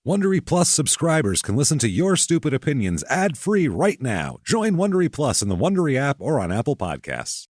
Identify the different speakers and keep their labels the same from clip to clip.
Speaker 1: Wondery Plus subscribers can listen to Your Stupid Opinions ad-free right now. Join Wondery Plus in the Wondery app or on Apple Podcasts.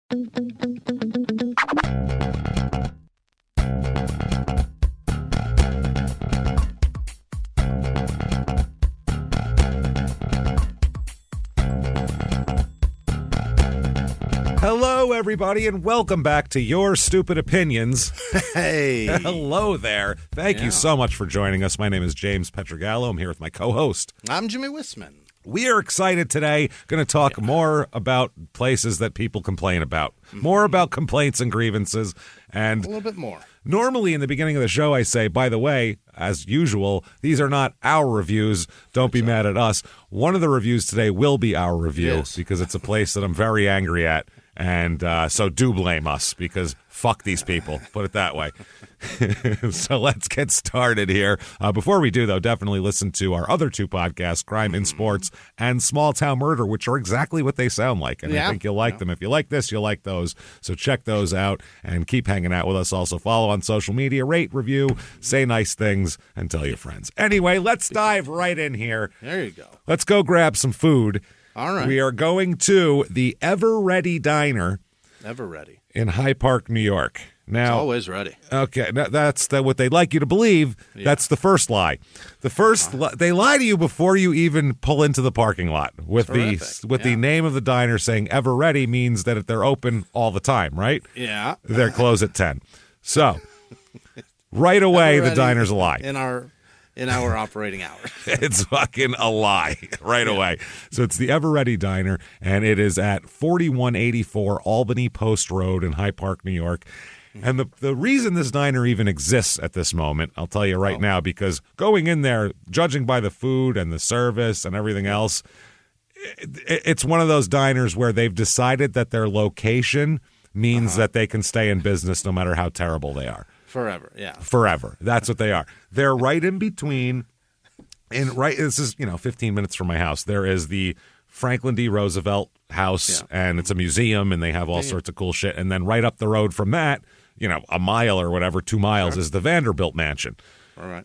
Speaker 1: Hello, everybody, and welcome back to Your Stupid Opinions.
Speaker 2: Hey.
Speaker 1: Hello there. Thank you so much for joining us. My name is James Pietragallo. I'm here with my co-host.
Speaker 2: I'm Jimmie Whisman.
Speaker 1: We are excited today. Going to talk more about places that people complain about. More about complaints and grievances. And
Speaker 2: A little bit more.
Speaker 1: normally in the beginning of the show, I say, by the way, as usual, these are not our reviews. Don't be mad at us. One of the reviews today will be our review because it's a place that I'm very angry at. And so do blame us because fuck these people, put it that way. So let's get started here. Before we do, though, definitely listen to our other two podcasts, Crime in Sports and Small Town Murder, which are exactly what they sound like. And I think you'll like them. If you like this, you'll like those. So check those out and keep hanging out with us. Also follow on social media, rate, review, say nice things, and tell your friends. Anyway, let's dive right in here.
Speaker 2: There you go.
Speaker 1: Let's go grab some food.
Speaker 2: All right.
Speaker 1: We are going to the Ever Ready Diner.
Speaker 2: Never ready.
Speaker 1: In Hyde Park, New York. Now,
Speaker 2: It's always ready.
Speaker 1: okay, that's what they'd like you to believe.
Speaker 2: Yeah.
Speaker 1: That's the first lie. The first they lie to you before you even pull into the parking lot with the name of the diner saying Ever Ready means that they're open all the time, right?
Speaker 2: Yeah.
Speaker 1: They're closed at 10. So, right away the diner's a lie.
Speaker 2: In our operating hours.
Speaker 1: It's fucking a lie right away. So it's the Ever Ready Diner, and it is at 4184 Albany Post Road in Hyde Park, New York. And the reason this diner even exists at this moment, I'll tell you right now, because going in there, judging by the food and the service and everything else, it's one of those diners where they've decided that their location means that they can stay in business no matter how terrible they are.
Speaker 2: Forever, yeah.
Speaker 1: Forever. That's what they are. They're right in between. This is 15 minutes from my house. There is the Franklin D. Roosevelt House, and it's a museum, and they have all sorts of cool shit. And then right up the road from that, a mile or whatever, 2 miles, is the Vanderbilt Mansion,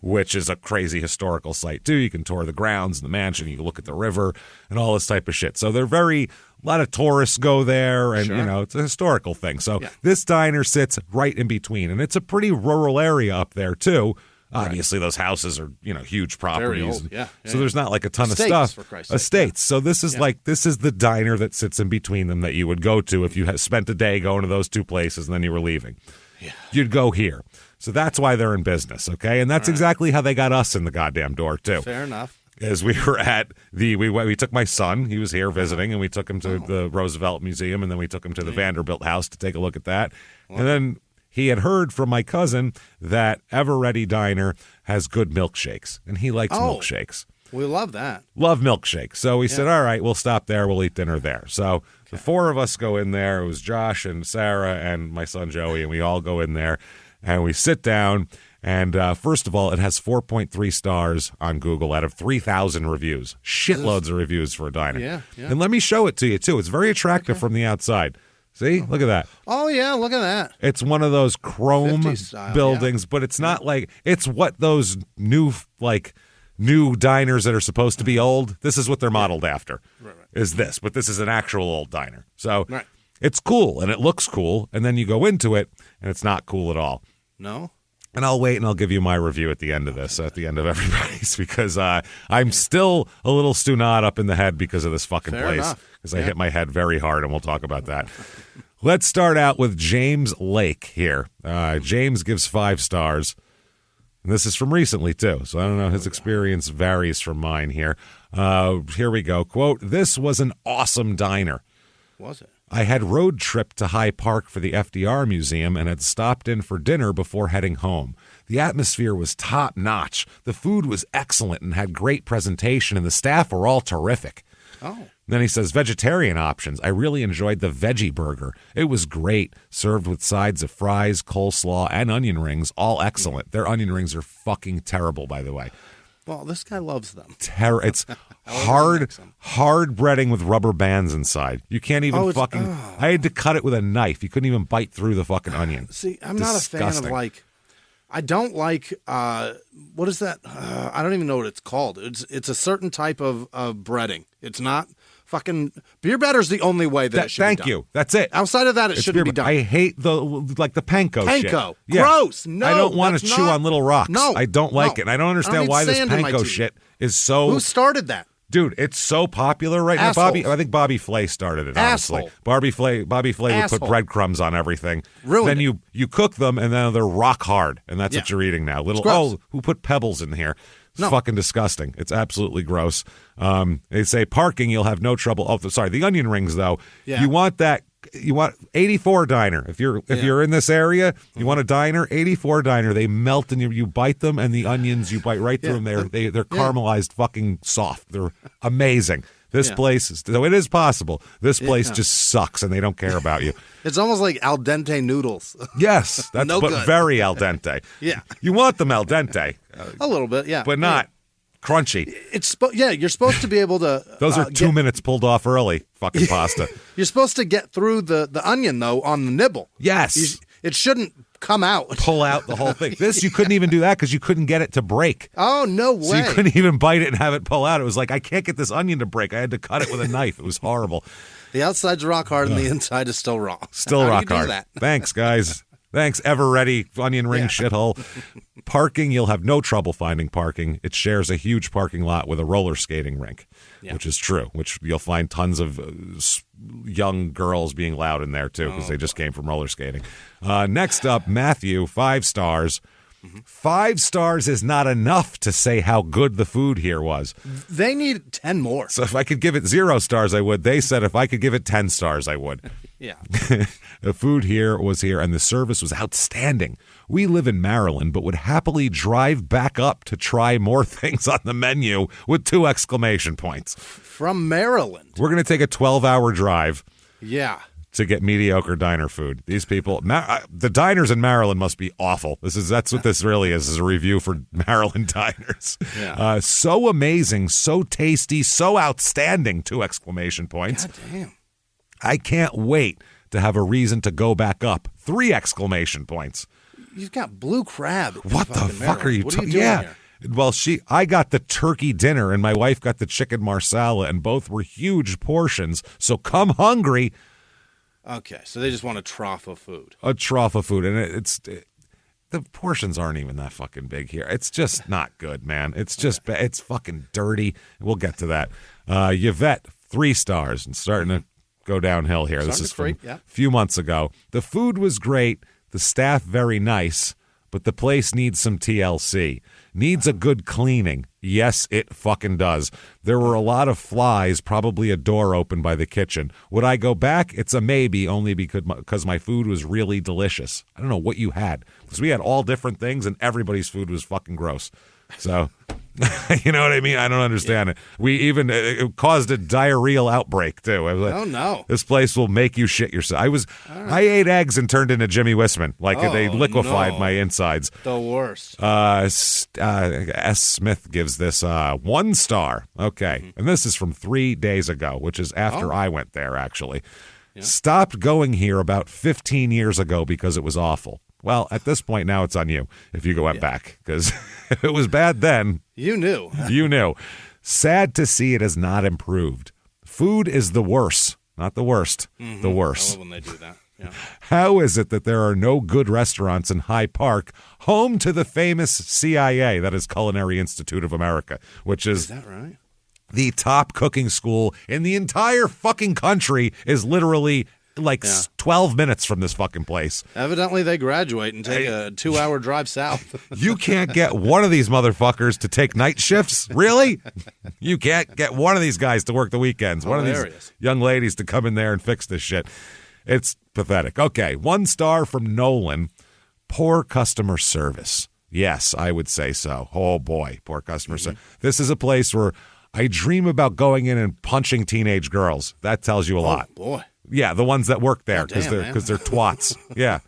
Speaker 1: which is a crazy historical site, too. You can tour the grounds and the mansion. You can look at the river and all this type of shit. So they're a lot of tourists go there, and, it's a historical thing. So this diner sits right in between, and it's a pretty rural area up there, too. Obviously, those houses are, huge properties.
Speaker 2: Very old.
Speaker 1: So there's not like a ton
Speaker 2: Estates,
Speaker 1: of stuff.
Speaker 2: for Christ's
Speaker 1: Estates.
Speaker 2: sake.
Speaker 1: So this is this is the diner that sits in between them that you would go to if you had spent a day going to those two places and then you were leaving.
Speaker 2: Yeah.
Speaker 1: You'd go here. So that's why they're in business, okay? And that's exactly how they got us in the goddamn door, too.
Speaker 2: Fair enough.
Speaker 1: As we were at we took my son, he was here visiting, and we took him to the Roosevelt Museum, and then we took him to the Vanderbilt House to take a look at that. And then he had heard from my cousin that Ever Ready Diner has good milkshakes, and he likes milkshakes.
Speaker 2: We love that.
Speaker 1: Love milkshakes. So we said, all right, we'll stop there. We'll eat dinner there. So the four of us go in there. It was Josh and Sarah and my son Joey, and we all go in there, and we sit down. And first of all, it has 4.3 stars on Google out of 3,000 reviews. Shitloads of reviews for a diner.
Speaker 2: Yeah.
Speaker 1: And let me show it to you, too. It's very attractive from the outside. See? Look at that.
Speaker 2: Oh, yeah, look at that.
Speaker 1: It's one of those chrome
Speaker 2: 50s style,
Speaker 1: buildings, but it's not like – it's what those new diners that are supposed to be old, this is what they're modeled after, is this. But this is an actual old diner. So it's cool, and it looks cool, and then you go into it, and it's not cool at all.
Speaker 2: No?
Speaker 1: And I'll wait, and I'll give you my review at the end of this, at the end of everybody's, because I'm still a little stu-not up in the head because of this fucking place, because I hit my head very hard, and we'll talk about that. Let's start out with James Lake here. James gives 5 stars. And this is from recently, too, so I don't know. His experience varies from mine here. Here we go. Quote, "This was an awesome diner.
Speaker 2: Was it?
Speaker 1: I had road tripped to High Park for the FDR Museum and had stopped in for dinner before heading home. The atmosphere was top-notch. The food was excellent and had great presentation, and the staff were all terrific."
Speaker 2: Oh.
Speaker 1: Then he says, vegetarian options. I really enjoyed the veggie burger. It was great, served with sides of fries, coleslaw, and onion rings, all excellent. Their onion rings are fucking terrible, by the way.
Speaker 2: Well, this guy loves them.
Speaker 1: It's hard breading with rubber bands inside. You can't even I had to cut it with a knife. You couldn't even bite through the fucking onion.
Speaker 2: See, I'm not a fan of I don't like, what is that? I don't even know what it's called. It's a certain type of breading. It's not fucking, beer batter's the only way that it should be done.
Speaker 1: Thank you. That's it.
Speaker 2: Outside of that, it shouldn't be done.
Speaker 1: I hate the panko shit.
Speaker 2: Panko.
Speaker 1: Yeah.
Speaker 2: Gross. No,
Speaker 1: I don't want to
Speaker 2: that's
Speaker 1: chew
Speaker 2: not-
Speaker 1: on little rocks.
Speaker 2: No.
Speaker 1: I don't like
Speaker 2: No.
Speaker 1: it. And I don't understand
Speaker 2: need
Speaker 1: why this
Speaker 2: sand in my
Speaker 1: panko
Speaker 2: teeth.
Speaker 1: shit is so...
Speaker 2: Who started that?
Speaker 1: Dude, it's so popular right now.
Speaker 2: Assholes.
Speaker 1: I think Bobby Flay started it, honestly.
Speaker 2: Asshole.
Speaker 1: Bobby Flay would put
Speaker 2: Asshole.
Speaker 1: breadcrumbs on everything.
Speaker 2: Ruined
Speaker 1: then
Speaker 2: it.
Speaker 1: you cook them, and then they're rock hard, and that's what
Speaker 2: Yeah.
Speaker 1: you're eating now.
Speaker 2: gross.
Speaker 1: Who put pebbles in here? It's
Speaker 2: No.
Speaker 1: fucking disgusting. It's absolutely gross. They say parking, you'll have no trouble. Oh, sorry, the onion rings, though.
Speaker 2: Yeah.
Speaker 1: You want 84 diner. If you're in this area, you want a diner, 84 diner. They melt and you bite them, and the onions you bite right through them. They're caramelized, fucking soft. They're amazing. This place is, so it is possible. This place just sucks, and they don't care about you.
Speaker 2: It's almost like al dente noodles.
Speaker 1: Yes, that's
Speaker 2: No
Speaker 1: but
Speaker 2: good.
Speaker 1: very al dente.
Speaker 2: Yeah.
Speaker 1: You want them al dente,
Speaker 2: A little bit, yeah.
Speaker 1: but not crunchy.
Speaker 2: You're supposed to be able to.
Speaker 1: Those are 2 minutes pulled off early. Fucking pasta.
Speaker 2: You're supposed to get through the onion though on the nibble.
Speaker 1: Yes.
Speaker 2: It shouldn't come out.
Speaker 1: Pull out the whole thing. This, you couldn't even do that because you couldn't get it to break.
Speaker 2: Oh no way!
Speaker 1: So you couldn't even bite it and have it pull out. It was like, I can't get this onion to break. I had to cut it with a knife. It was horrible.
Speaker 2: The outside's rock hard and the inside is still raw.
Speaker 1: Still
Speaker 2: How do
Speaker 1: rock
Speaker 2: you do
Speaker 1: hard.
Speaker 2: that?
Speaker 1: Thanks, guys. Thanks, ever ready onion ring shithole. Parking, you'll have no trouble finding parking. It shares a huge parking lot with a roller skating rink, which is true, which you'll find tons of young girls being loud in there, too, because they just came from roller skating. Next up, Matthew, 5 stars. 5 stars is not enough to say how good the food here was.
Speaker 2: They need 10 more.
Speaker 1: So if I could give it 0 stars, I would. They said if I could give it 10 stars, I would.
Speaker 2: Yeah.
Speaker 1: The food here was here, and the service was outstanding. We live in Maryland, but would happily drive back up to try more things on the menu with 2 exclamation points.
Speaker 2: From Maryland.
Speaker 1: We're going to take a 12-hour drive
Speaker 2: Yeah.
Speaker 1: to get mediocre diner food. These people, the diners in Maryland must be awful. That's what this really is a review for Maryland diners.
Speaker 2: Yeah.
Speaker 1: So amazing, so tasty, so outstanding, 2 exclamation points.
Speaker 2: God damn.
Speaker 1: I can't wait to have a reason to go back up, 3 exclamation points.
Speaker 2: You've got blue crab. in
Speaker 1: What the
Speaker 2: fucking
Speaker 1: fuck are you
Speaker 2: Maryland. What
Speaker 1: talking?
Speaker 2: doing
Speaker 1: Yeah.
Speaker 2: here?
Speaker 1: Well, I got the turkey dinner and my wife got the chicken marsala, and both were huge portions. So come hungry.
Speaker 2: Okay, so they just want a trough of food.
Speaker 1: A trough of food, and the portions aren't even that fucking big here. It's just not good, man. It's just it's fucking dirty. We'll get to that. Yvette, 3 stars, and starting to go downhill here. This is from a few months ago. The food was great. The staff very nice, but the place needs some TLC. Needs a good cleaning. Yes, it fucking does. There were a lot of flies, probably a door open by the kitchen. Would I go back? It's a maybe, only because my food was really delicious. I don't know what you had, because we had all different things, and everybody's food was fucking gross. So, you know what I mean? I don't understand it. We even it caused a diarrheal outbreak too. I was like,
Speaker 2: Oh no!
Speaker 1: this place will make you shit yourself. I ate eggs and turned into Jimmie Whisman. Like they liquefied my insides.
Speaker 2: The worst.
Speaker 1: S. Smith gives this 1 star. Okay, and this is from 3 days ago, which is after I went there. Actually, stopped going here about 15 years ago because it was awful. Well, at this point now it's on you if you went back, because if it was bad then,
Speaker 2: You knew.
Speaker 1: you knew. Sad to see it has not improved. Food is the worst, not the worst, the
Speaker 2: I
Speaker 1: worst.
Speaker 2: love when they do that. Yeah.
Speaker 1: How is it that there are no good restaurants in Hyde Park, home to the famous CIA, that is Culinary Institute of America, which
Speaker 2: Is
Speaker 1: is
Speaker 2: that right?
Speaker 1: the top cooking school in the entire fucking country, is literally like 12 minutes from this fucking place.
Speaker 2: Evidently, they graduate and take a 2-hour drive south.
Speaker 1: You can't get one of these motherfuckers to take night shifts? Really? You can't get one of these guys to work the weekends. One of these young ladies to come in there and fix this shit. It's pathetic. Okay, 1 star from Nolan. Poor customer service. Yes, I would say so. Oh, boy, poor customer service. This is a place where I dream about going in and punching teenage girls. That tells you a lot.
Speaker 2: Boy.
Speaker 1: Yeah, the ones that work there, because they're twats. Yeah.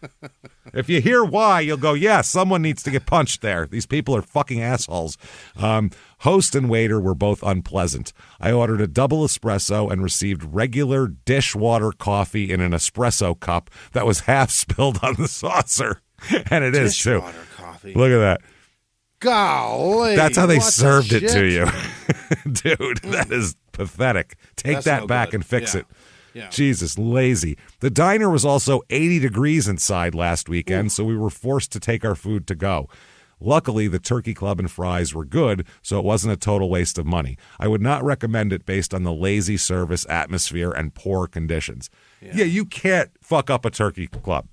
Speaker 1: If you hear why, you'll go, yeah, someone needs to get punched there. These people are fucking assholes. Host and waiter were both unpleasant. I ordered a double espresso and received regular dishwater coffee in an espresso cup that was half spilled on the saucer. And it is, too.
Speaker 2: Dishwater coffee. coffee.
Speaker 1: Look at that.
Speaker 2: Golly.
Speaker 1: That's how they
Speaker 2: what the
Speaker 1: served it
Speaker 2: shit?
Speaker 1: to you. Dude, that is pathetic. Take
Speaker 2: That's
Speaker 1: that
Speaker 2: no
Speaker 1: back
Speaker 2: good.
Speaker 1: and fix
Speaker 2: Yeah.
Speaker 1: it.
Speaker 2: Yeah.
Speaker 1: Jesus, lazy. The diner was also 80 degrees inside last weekend, so we were forced to take our food to go. Luckily, the turkey club and fries were good, so it wasn't a total waste of money. I would not recommend it based on the lazy service atmosphere and poor conditions. Yeah, you can't fuck up a turkey club.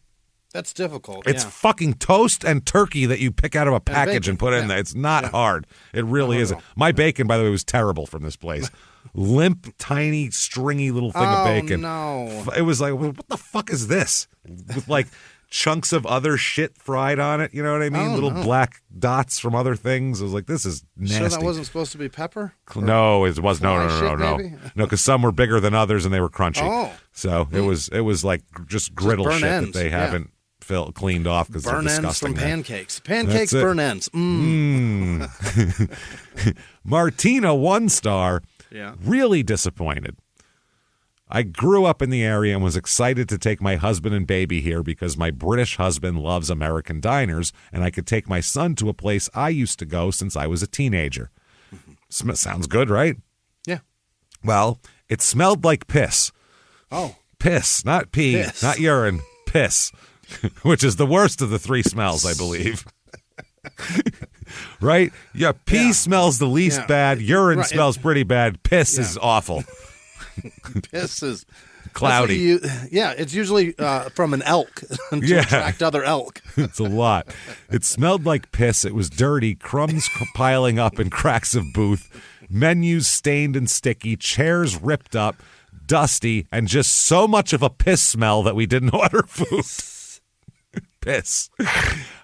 Speaker 2: That's difficult.
Speaker 1: It's fucking toast and turkey that you pick out of a package
Speaker 2: bacon.
Speaker 1: and put in there. It's not hard. It really isn't. My bacon, by the way, was terrible from this place. Limp, tiny, stringy little thing of bacon.
Speaker 2: No.
Speaker 1: It was like, what the fuck is this? With like chunks of other shit fried on it. You know what I mean? Little black dots from other things. I was like, this is nasty.
Speaker 2: Sure that wasn't supposed to be pepper?
Speaker 1: No, it was no,
Speaker 2: maybe?
Speaker 1: no, because some were bigger than others and they were crunchy.
Speaker 2: Oh.
Speaker 1: So it was like just griddle
Speaker 2: burn
Speaker 1: shit
Speaker 2: ends,
Speaker 1: that they haven't cleaned off because they're
Speaker 2: Burn ends
Speaker 1: disgusting.
Speaker 2: from
Speaker 1: now.
Speaker 2: pancakes. Pancakes,
Speaker 1: That's it.
Speaker 2: burn ends.
Speaker 1: Martina, 1 star.
Speaker 2: Yeah.
Speaker 1: Really disappointed. I grew up in the area and was excited to take my husband and baby here because my British husband loves American diners and I could take my son to a place I used to go since I was a teenager. Sounds good, right?
Speaker 2: Yeah.
Speaker 1: Well, it smelled like piss.
Speaker 2: Oh.
Speaker 1: Piss, not pee,
Speaker 2: Piss.
Speaker 1: not urine, piss, which is the worst of the 3 smells, I believe. Right? Yeah, pee smells the least bad, urine smells pretty bad, piss is awful.
Speaker 2: Piss is
Speaker 1: Cloudy.
Speaker 2: it's usually from an elk to attract other elk.
Speaker 1: It's a lot. It smelled like piss. It was dirty, crumbs piling up in cracks of booth, menus stained and sticky, chairs ripped up, dusty, and just so much of a piss smell that we didn't order food. Piss.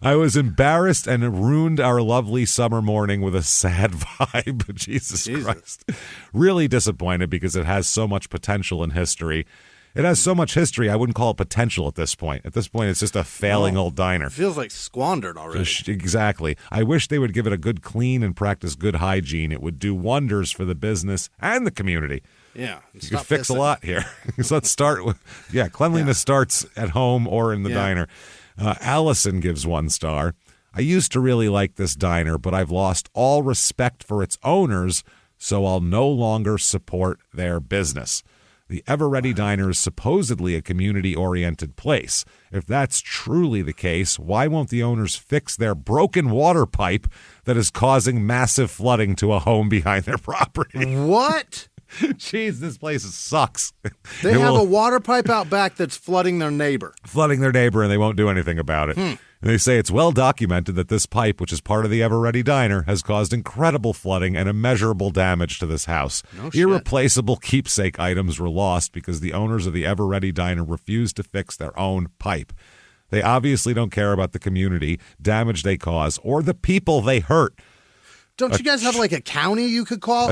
Speaker 1: I was embarrassed and it ruined our lovely summer morning with a sad vibe. Jesus Christ. Really disappointed because it has so much potential in history. It has so much history, I wouldn't call it potential at this point. At this point, it's just a failing old diner.
Speaker 2: It feels like squandered already.
Speaker 1: Exactly. I wish they would give it a good clean and practice good hygiene. It would do wonders for the business and the community.
Speaker 2: Yeah.
Speaker 1: You could fix a lot here. So let's start with, cleanliness starts at home or in the diner. Allison gives 1 star. I used to really like this diner, but I've lost all respect for its owners, so I'll no longer support their business. The Ever Ready Diner is supposedly a community-oriented place. If that's truly the case, why won't the owners fix their broken water pipe that is causing massive flooding to a home behind their property?
Speaker 2: What?
Speaker 1: Jeez, this place sucks.
Speaker 2: They have a water pipe out back that's flooding their neighbor.
Speaker 1: Flooding their neighbor, and they won't do anything about it. And they say it's well documented that this pipe, which is part of the Ever Ready Diner, has caused incredible flooding and immeasurable damage to this house. Irreplaceable keepsake items were lost because the owners of the Ever Ready Diner refused to fix their own pipe. They obviously don't care about the community, damage they cause, or the people they hurt.
Speaker 2: Don't you guys have like a county you could call?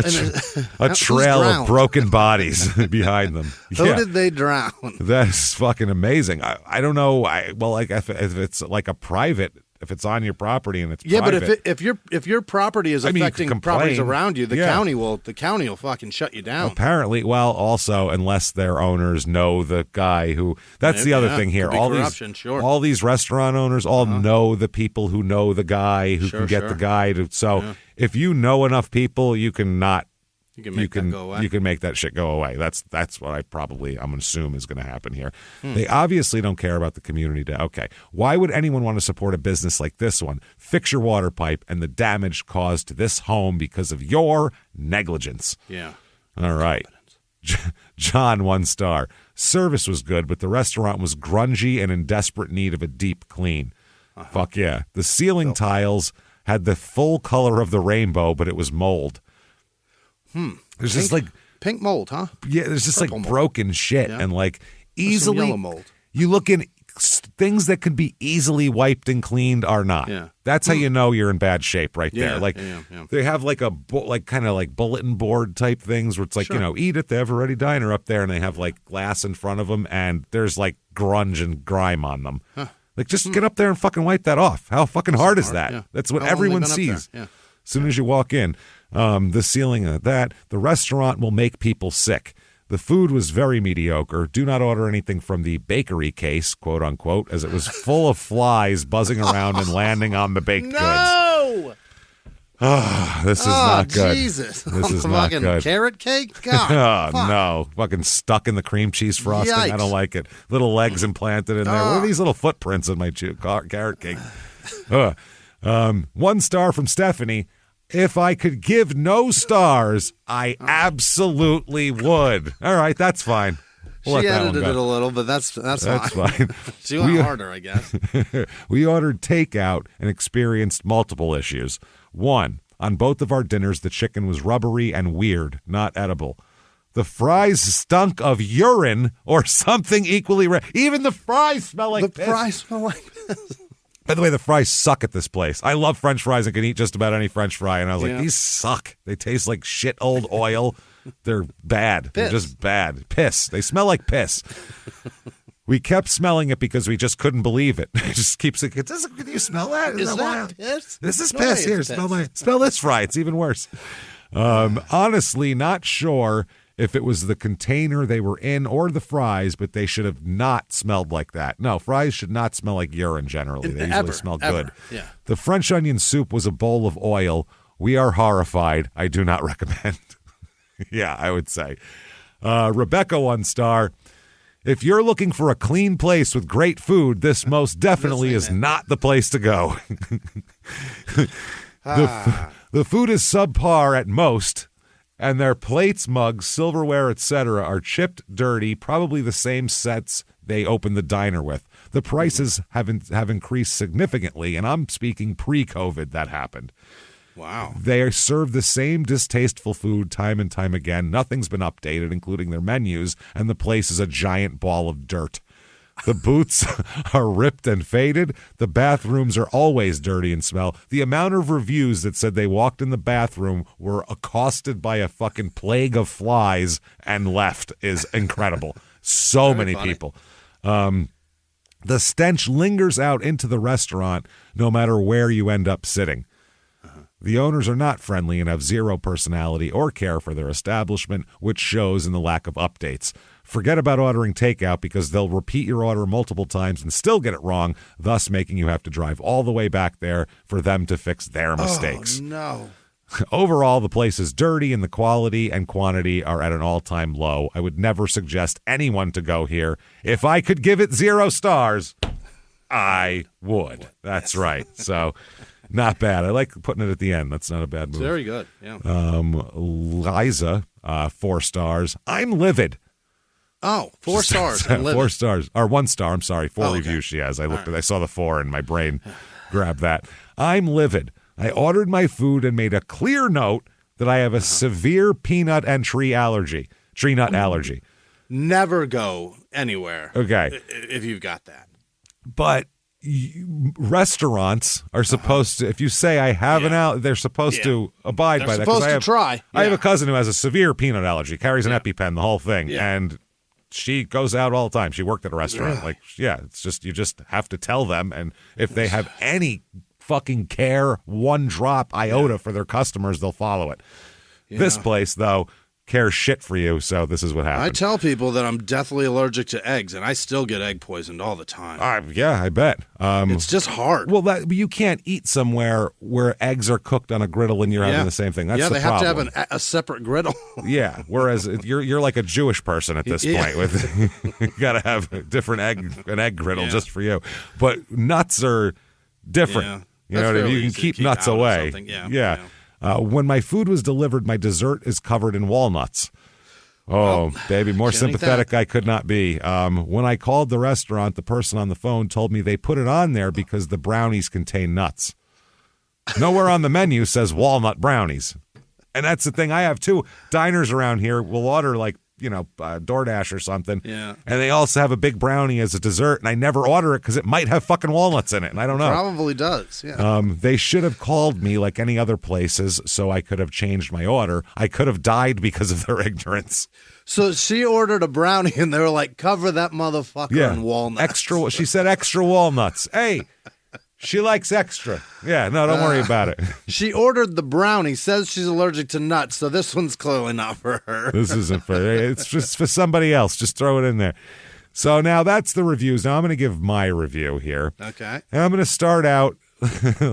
Speaker 1: A trail of broken bodies behind them.
Speaker 2: Who did they drown?
Speaker 1: That's fucking amazing. I don't know. If it's like a private, if it's on your property and it's private.
Speaker 2: But if your property is affecting properties around you, the county will fucking shut you down.
Speaker 1: Apparently, well, also unless their owners know the guy who. That's the other thing here. All these restaurant owners all know the people who know the guy who can get the guy to. So if you know enough people, you can not. You can make that shit go away. That's what I'm going to assume is going to happen here. They obviously don't care about the community. Okay. Why would anyone want to support a business like this one? Fix your water pipe and the damage caused to this home because of your negligence.
Speaker 2: Yeah.
Speaker 1: All right. John, 1 star. Service was good, but the restaurant was grungy and in desperate need of a deep clean. Fuck yeah. The ceiling tiles had the full color of the rainbow, but it was mold. There's just like
Speaker 2: pink mold, huh?
Speaker 1: Yeah, there's just
Speaker 2: Purple
Speaker 1: like
Speaker 2: mold.
Speaker 1: broken shit and like easily
Speaker 2: yellow mold.
Speaker 1: You look in things that can be easily wiped and cleaned are not.
Speaker 2: Yeah.
Speaker 1: That's how you know you're in bad shape right
Speaker 2: Yeah,
Speaker 1: there. Like
Speaker 2: yeah.
Speaker 1: they have like kind of like bulletin board type things where it's like, eat at the Ever Ready Diner up there and they have like glass in front of them and there's like grunge and grime on them. Like just get up there and fucking wipe that off. How fucking hard is that?
Speaker 2: Yeah.
Speaker 1: That's what
Speaker 2: How long
Speaker 1: everyone
Speaker 2: they been up
Speaker 1: sees.
Speaker 2: there? Yeah.
Speaker 1: As soon as you walk in, the ceiling of that, the restaurant will make people sick. The food was very mediocre. Do not order anything from the bakery case, quote unquote, as it was full of flies buzzing around and landing on the baked goods.
Speaker 2: No!
Speaker 1: This is not good.
Speaker 2: Jesus.
Speaker 1: This is not good.
Speaker 2: Carrot cake? God.
Speaker 1: Oh, no. Fucking stuck in the cream cheese frosting.
Speaker 2: Yikes.
Speaker 1: I don't like it. Little legs implanted in there. What are these little footprints in my carrot cake? 1 star from Stephanie. If I could give no stars, I absolutely would. All right, that's fine.
Speaker 2: She edited it a little, but that's
Speaker 1: fine.
Speaker 2: She went harder, I guess.
Speaker 1: We ordered takeout and experienced multiple issues. 1, on both of our dinners, the chicken was rubbery and weird, not edible. The fries stunk of urine or something equally even the fries smell like piss.
Speaker 2: The fries smell like piss.
Speaker 1: By the way, the fries suck at this place. I love French fries and can eat just about any French fry. And I was like, these suck. They taste like shit old oil. They're bad.
Speaker 2: Piss.
Speaker 1: They're just bad. Piss. They smell like piss. We kept smelling it because we just couldn't believe it. It just keeps like, can you smell that?
Speaker 2: Is that piss?
Speaker 1: This is
Speaker 2: No
Speaker 1: piss.
Speaker 2: way
Speaker 1: Here,
Speaker 2: it's
Speaker 1: smell this fry. It's even worse. Honestly, not sure if it was the container they were in or the fries, but they should have not smelled like that. No, fries should not smell like urine generally. They usually smell good.
Speaker 2: Yeah.
Speaker 1: The French onion soup was a bowl of oil. We are horrified. I do not recommend. Yeah, I would say. Rebecca 1 star. If you're looking for a clean place with great food, this most definitely is not the place to go. The food is subpar at most, and their plates, mugs, silverware, etc. are chipped, dirty, probably the same sets they opened the diner with. The prices have increased significantly, and I'm speaking pre-COVID that happened.
Speaker 2: Wow.
Speaker 1: They serve the same distasteful food time and time again. Nothing's been updated, including their menus, and the place is a giant ball of dirt. The boots are ripped and faded. The bathrooms are always dirty and smell. The amount of reviews that said they walked in the bathroom, were accosted by a fucking plague of flies, and left is incredible. So many people. The stench lingers out into the restaurant no matter where you end up sitting. The owners are not friendly and have zero personality or care for their establishment, which shows in the lack of updates. Forget about ordering takeout because they'll repeat your order multiple times and still get it wrong, thus making you have to drive all the way back there for them to fix their mistakes.
Speaker 2: Oh, no.
Speaker 1: Overall, the place is dirty and the quality and quantity are at an all-time low. I would never suggest anyone to go here. If I could give it 0 stars, I would. That's right. So... not bad. I like putting it at the end. That's not a bad move.
Speaker 2: Very good. Yeah.
Speaker 1: Liza, 4 stars. I'm livid.
Speaker 2: Oh, 4 stars.
Speaker 1: 4 stars. Or 1 star. I'm sorry. 4
Speaker 2: okay.
Speaker 1: reviews she has. I saw the 4 and my brain grabbed that. I'm livid. I ordered my food and made a clear note that I have a severe peanut and tree nut allergy.
Speaker 2: Never go anywhere.
Speaker 1: Okay.
Speaker 2: If you've got that.
Speaker 1: But restaurants are supposed to, if you say I have an allergy, they're supposed to abide by that.
Speaker 2: They're supposed to try.
Speaker 1: I have a cousin who has a severe peanut allergy, carries an EpiPen, the whole thing, and she goes out all the time. She worked at a restaurant.
Speaker 2: Really?
Speaker 1: It's just, you just have to tell them, and if they have any fucking care, 1 drop iota for their customers, they'll follow it. Yeah. This place, though, cares shit for you, so this is what happens.
Speaker 2: I tell people that I'm deathly allergic to eggs, and I still get egg poisoned all the time.
Speaker 1: Yeah, I bet.
Speaker 2: It's just hard.
Speaker 1: Well, you can't eat somewhere where eggs are cooked on a griddle and you're having the same thing. That's the problem.
Speaker 2: They have to have a separate griddle.
Speaker 1: Yeah, whereas you're like a Jewish person at this point. With you got to have a different egg griddle just for you. But nuts are different.
Speaker 2: Yeah.
Speaker 1: You know what I mean? You can keep nuts away.
Speaker 2: Yeah.
Speaker 1: When my food was delivered, my dessert is covered in walnuts. Oh, baby, more sympathetic I could not be. When I called the restaurant, the person on the phone told me they put it on there because the brownies contain nuts. Nowhere on the menu says walnut brownies. And that's the thing I have, too. Diners around here will order, DoorDash or something.
Speaker 2: Yeah.
Speaker 1: And they also have a big brownie as a dessert, and I never order it because it might have fucking walnuts in it, and I don't know.
Speaker 2: Probably does, yeah.
Speaker 1: They should have called me like any other places so I could have changed my order. I could have died because of their ignorance.
Speaker 2: So she ordered a brownie, and they were like, cover that motherfucker in walnuts.
Speaker 1: She said extra walnuts. Hey, She likes extra. Yeah, no, don't worry about it.
Speaker 2: She ordered the brownie, says she's allergic to nuts, so this one's clearly not for her.
Speaker 1: This isn't for her. It's just for somebody else. Just throw it in there. So now that's the reviews. Now I'm going to give my review here.
Speaker 2: Okay.
Speaker 1: And I'm going to start out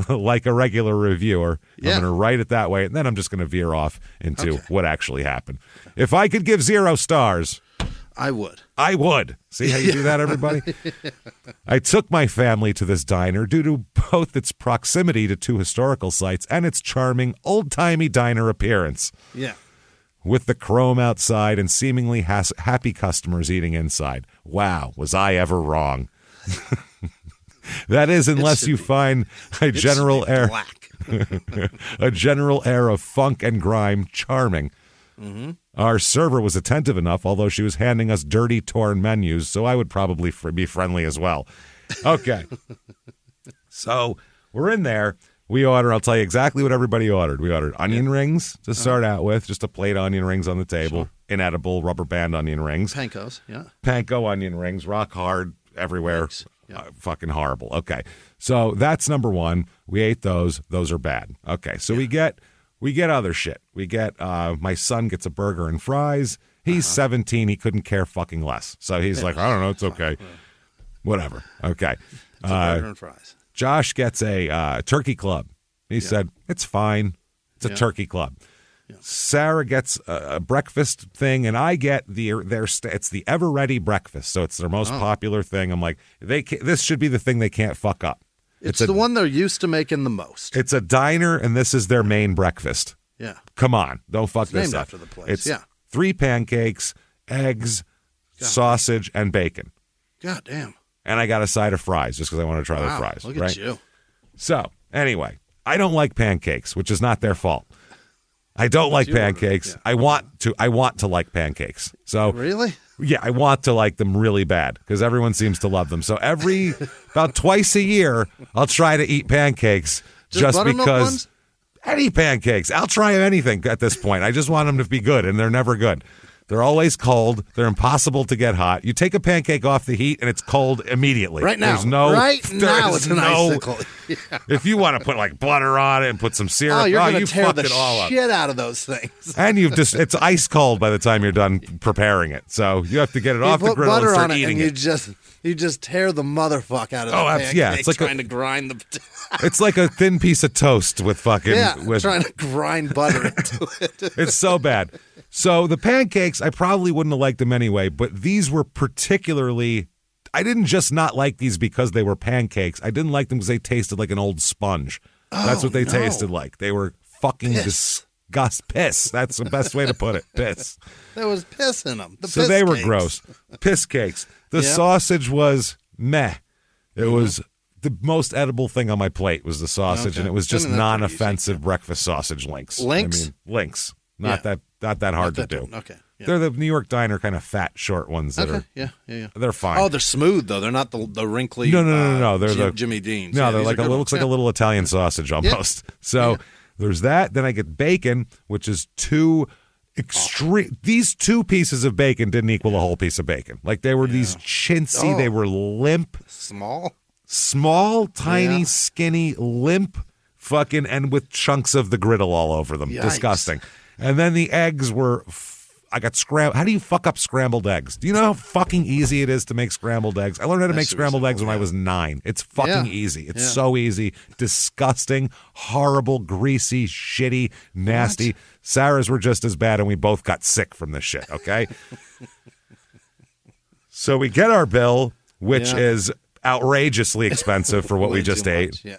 Speaker 1: like a regular reviewer.
Speaker 2: Yeah.
Speaker 1: I'm going to write it that way, and then I'm just going to veer off into what actually happened. If I could give 0 stars...
Speaker 2: I would.
Speaker 1: I would. See how you do that, everybody? I took my family to this diner due to both its proximity to 2 historical sites and its charming, old-timey diner appearance.
Speaker 2: Yeah.
Speaker 1: With the chrome outside and seemingly happy customers eating inside. Wow, was I ever wrong? That is, unless you find a general air, a general air of funk and grime charming. Mm-hmm. Our server was attentive enough, although she was handing us dirty, torn menus, so I would probably be friendly as well. Okay. So we're in there. We order, I'll tell you exactly what everybody ordered. We ordered onion rings to start out with, just a plate of onion rings on the table, inedible rubber band onion rings.
Speaker 2: Pankos, yeah.
Speaker 1: Panko onion rings, rock hard, everywhere.
Speaker 2: Yeah.
Speaker 1: Fucking horrible. Okay. So that's number one. We ate those. Those are bad. Okay. So we get other shit. We get, my son gets a burger and fries. He's 17. He couldn't care fucking less. So he's like, I don't know. It's okay. Whatever. Okay.
Speaker 2: It's a burger and fries.
Speaker 1: Josh gets a turkey club. He said, it's fine. It's a turkey club. Yeah. Sarah gets a breakfast thing, and I get it's the Ever Ready breakfast. So it's their most popular thing. I'm like, this should be the thing they can't fuck up.
Speaker 2: It's the one they're used to making the most.
Speaker 1: It's a diner, and this is their main breakfast.
Speaker 2: Yeah.
Speaker 1: Come on. Don't fuck this
Speaker 2: named
Speaker 1: up.
Speaker 2: After the place.
Speaker 1: It's
Speaker 2: yeah.
Speaker 1: 3 pancakes, eggs, sausage, and bacon.
Speaker 2: God damn.
Speaker 1: And I got a side of fries just because I want to try their fries.
Speaker 2: Look at you.
Speaker 1: So, anyway, I don't like pancakes, which is not their fault. I don't like pancakes. Yeah. I want to like pancakes. So
Speaker 2: really?
Speaker 1: Yeah, I want to like them really bad because everyone seems to love them. So about twice a year, I'll try to eat pancakes just because
Speaker 2: ones?
Speaker 1: Any pancakes. I'll try anything at this point. I just want them to be good, and they're never good. They're always cold. They're impossible to get hot. You take a pancake off the heat, and it's cold immediately.
Speaker 2: Right now. It's an icicle. Yeah.
Speaker 1: If you want to put like butter on it and put some syrup,
Speaker 2: you're going to
Speaker 1: you
Speaker 2: tear
Speaker 1: fucked
Speaker 2: the
Speaker 1: it all up.
Speaker 2: shit out of those things.
Speaker 1: And it's ice cold by the time you're done preparing it. So you have to get it off the grill and start eating it.
Speaker 2: You just tear the motherfuck out of the pancake.
Speaker 1: Yeah, it's like
Speaker 2: trying to grind the.
Speaker 1: It's like a thin piece of toast with fucking.
Speaker 2: Trying to grind butter into it.
Speaker 1: It's so bad. So the pancakes, I probably wouldn't have liked them anyway, but these were particularly. I didn't just not like these because they were pancakes. I didn't like them because they tasted like an old sponge. That's what they tasted like. They were fucking piss. That's the best way to put it. Piss.
Speaker 2: There was piss in them.
Speaker 1: So they were gross. Piss cakes. The sausage was meh. It was the most edible thing on my plate was the sausage, and it was just non-offensive breakfast sausage links. Links. Not that hard to do.
Speaker 2: Okay. Yeah.
Speaker 1: They're the New York diner kind of fat, short ones that are.
Speaker 2: Yeah.
Speaker 1: They're fine.
Speaker 2: Oh, they're smooth though. They're not the wrinkly.
Speaker 1: No. They're the
Speaker 2: Jimmy Deans.
Speaker 1: No, they're like looks like a little Italian sausage almost. So there's that. Then I get bacon, which is two extreme. These 2 pieces of bacon didn't equal a whole piece of bacon. Like they were these chintzy. They were limp, small, tiny, skinny, limp, fucking, and with chunks of the griddle all over them. Yikes. Disgusting. And then the eggs were. I got scrambled. How do you fuck up scrambled eggs? Do you know how fucking easy it is to make scrambled eggs? I learned how to make scrambled eggs when I was 9. It's fucking easy. It's so easy. Disgusting, horrible, greasy, shitty, nasty. What? Sarah's were just as bad, and we both got sick from this shit, okay? So we get our bill, which is outrageously expensive for what we just ate.
Speaker 2: Yeah.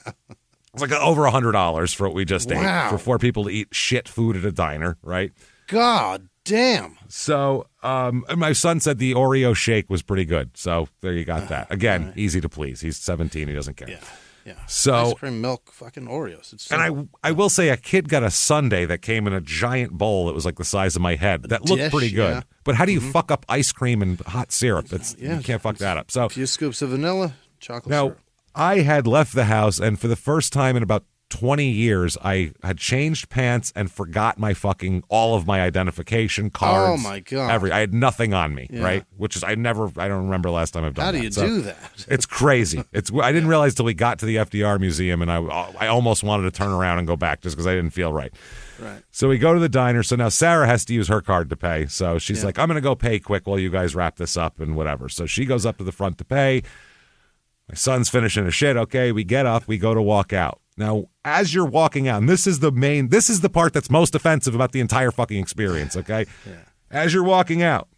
Speaker 1: It's like over $100 for what we just ate for 4 people to eat shit food at a diner, right?
Speaker 2: God damn.
Speaker 1: So my son said the Oreo shake was pretty good. So there you got that. Again, easy to please. He's 17. He doesn't care.
Speaker 2: Yeah.
Speaker 1: So
Speaker 2: ice cream, milk, fucking Oreos.
Speaker 1: And I will say a kid got a sundae that came in a giant bowl that was like the size of my head. That looked pretty good. Yeah. But how do you fuck up ice cream and hot syrup? You can't fuck that up. So
Speaker 2: a few scoops of vanilla, chocolate
Speaker 1: syrup. I had left the house, and for the first time in about 20 years, I had changed pants and forgot my fucking all of my identification cards.
Speaker 2: Oh my God.
Speaker 1: I had nothing on me, right? Which is I don't remember the last time I've done that.
Speaker 2: How do you do that?
Speaker 1: It's crazy. I didn't realize till we got to the FDR museum, and I almost wanted to turn around and go back just because I didn't feel right.
Speaker 2: Right.
Speaker 1: So we go to the diner. So now Sarah has to use her card to pay. So she's like, I'm going to go pay quick while you guys wrap this up and whatever. So she goes up to the front to pay. My son's finishing his shit. Okay, we get up. We go to walk out. Now, as you're walking out, and this is the part that's most offensive about the entire fucking experience, okay? Yeah. As you're walking out,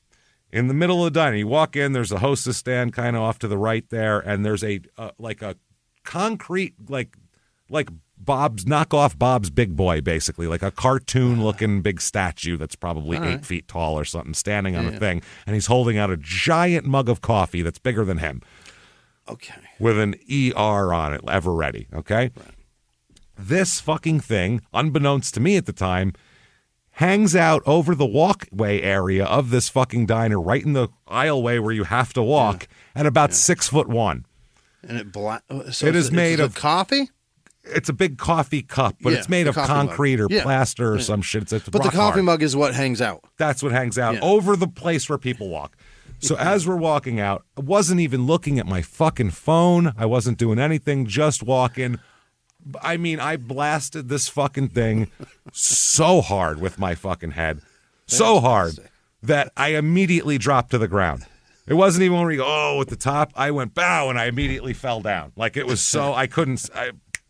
Speaker 1: in the middle of the diner, you walk in, there's a hostess stand kind of off to the right there, and there's a concrete, like knockoff Bob's Big Boy, basically, like a cartoon-looking big statue that's probably 8 feet tall or something, standing on a thing, and he's holding out a giant mug of coffee that's bigger than him.
Speaker 2: Okay.
Speaker 1: With an ER on it, ever ready, okay? Right. This fucking thing, unbeknownst to me at the time, hangs out over the walkway area of this fucking diner, right in the aisleway where you have to walk, at about 6'1".
Speaker 2: And
Speaker 1: it is made of
Speaker 2: coffee?
Speaker 1: It's a big coffee cup, but it's made of concrete or plaster or some shit. It's
Speaker 2: but the coffee mug is what hangs out.
Speaker 1: That's what hangs out over the place where people walk. So as we're walking out, I wasn't even looking at my fucking phone. I wasn't doing anything, just walking. I mean, I blasted this fucking thing so hard with my fucking head, so hard that I immediately dropped to the ground. It wasn't even when we go, at the top. I went, bow, and I immediately fell down. Like, it was so,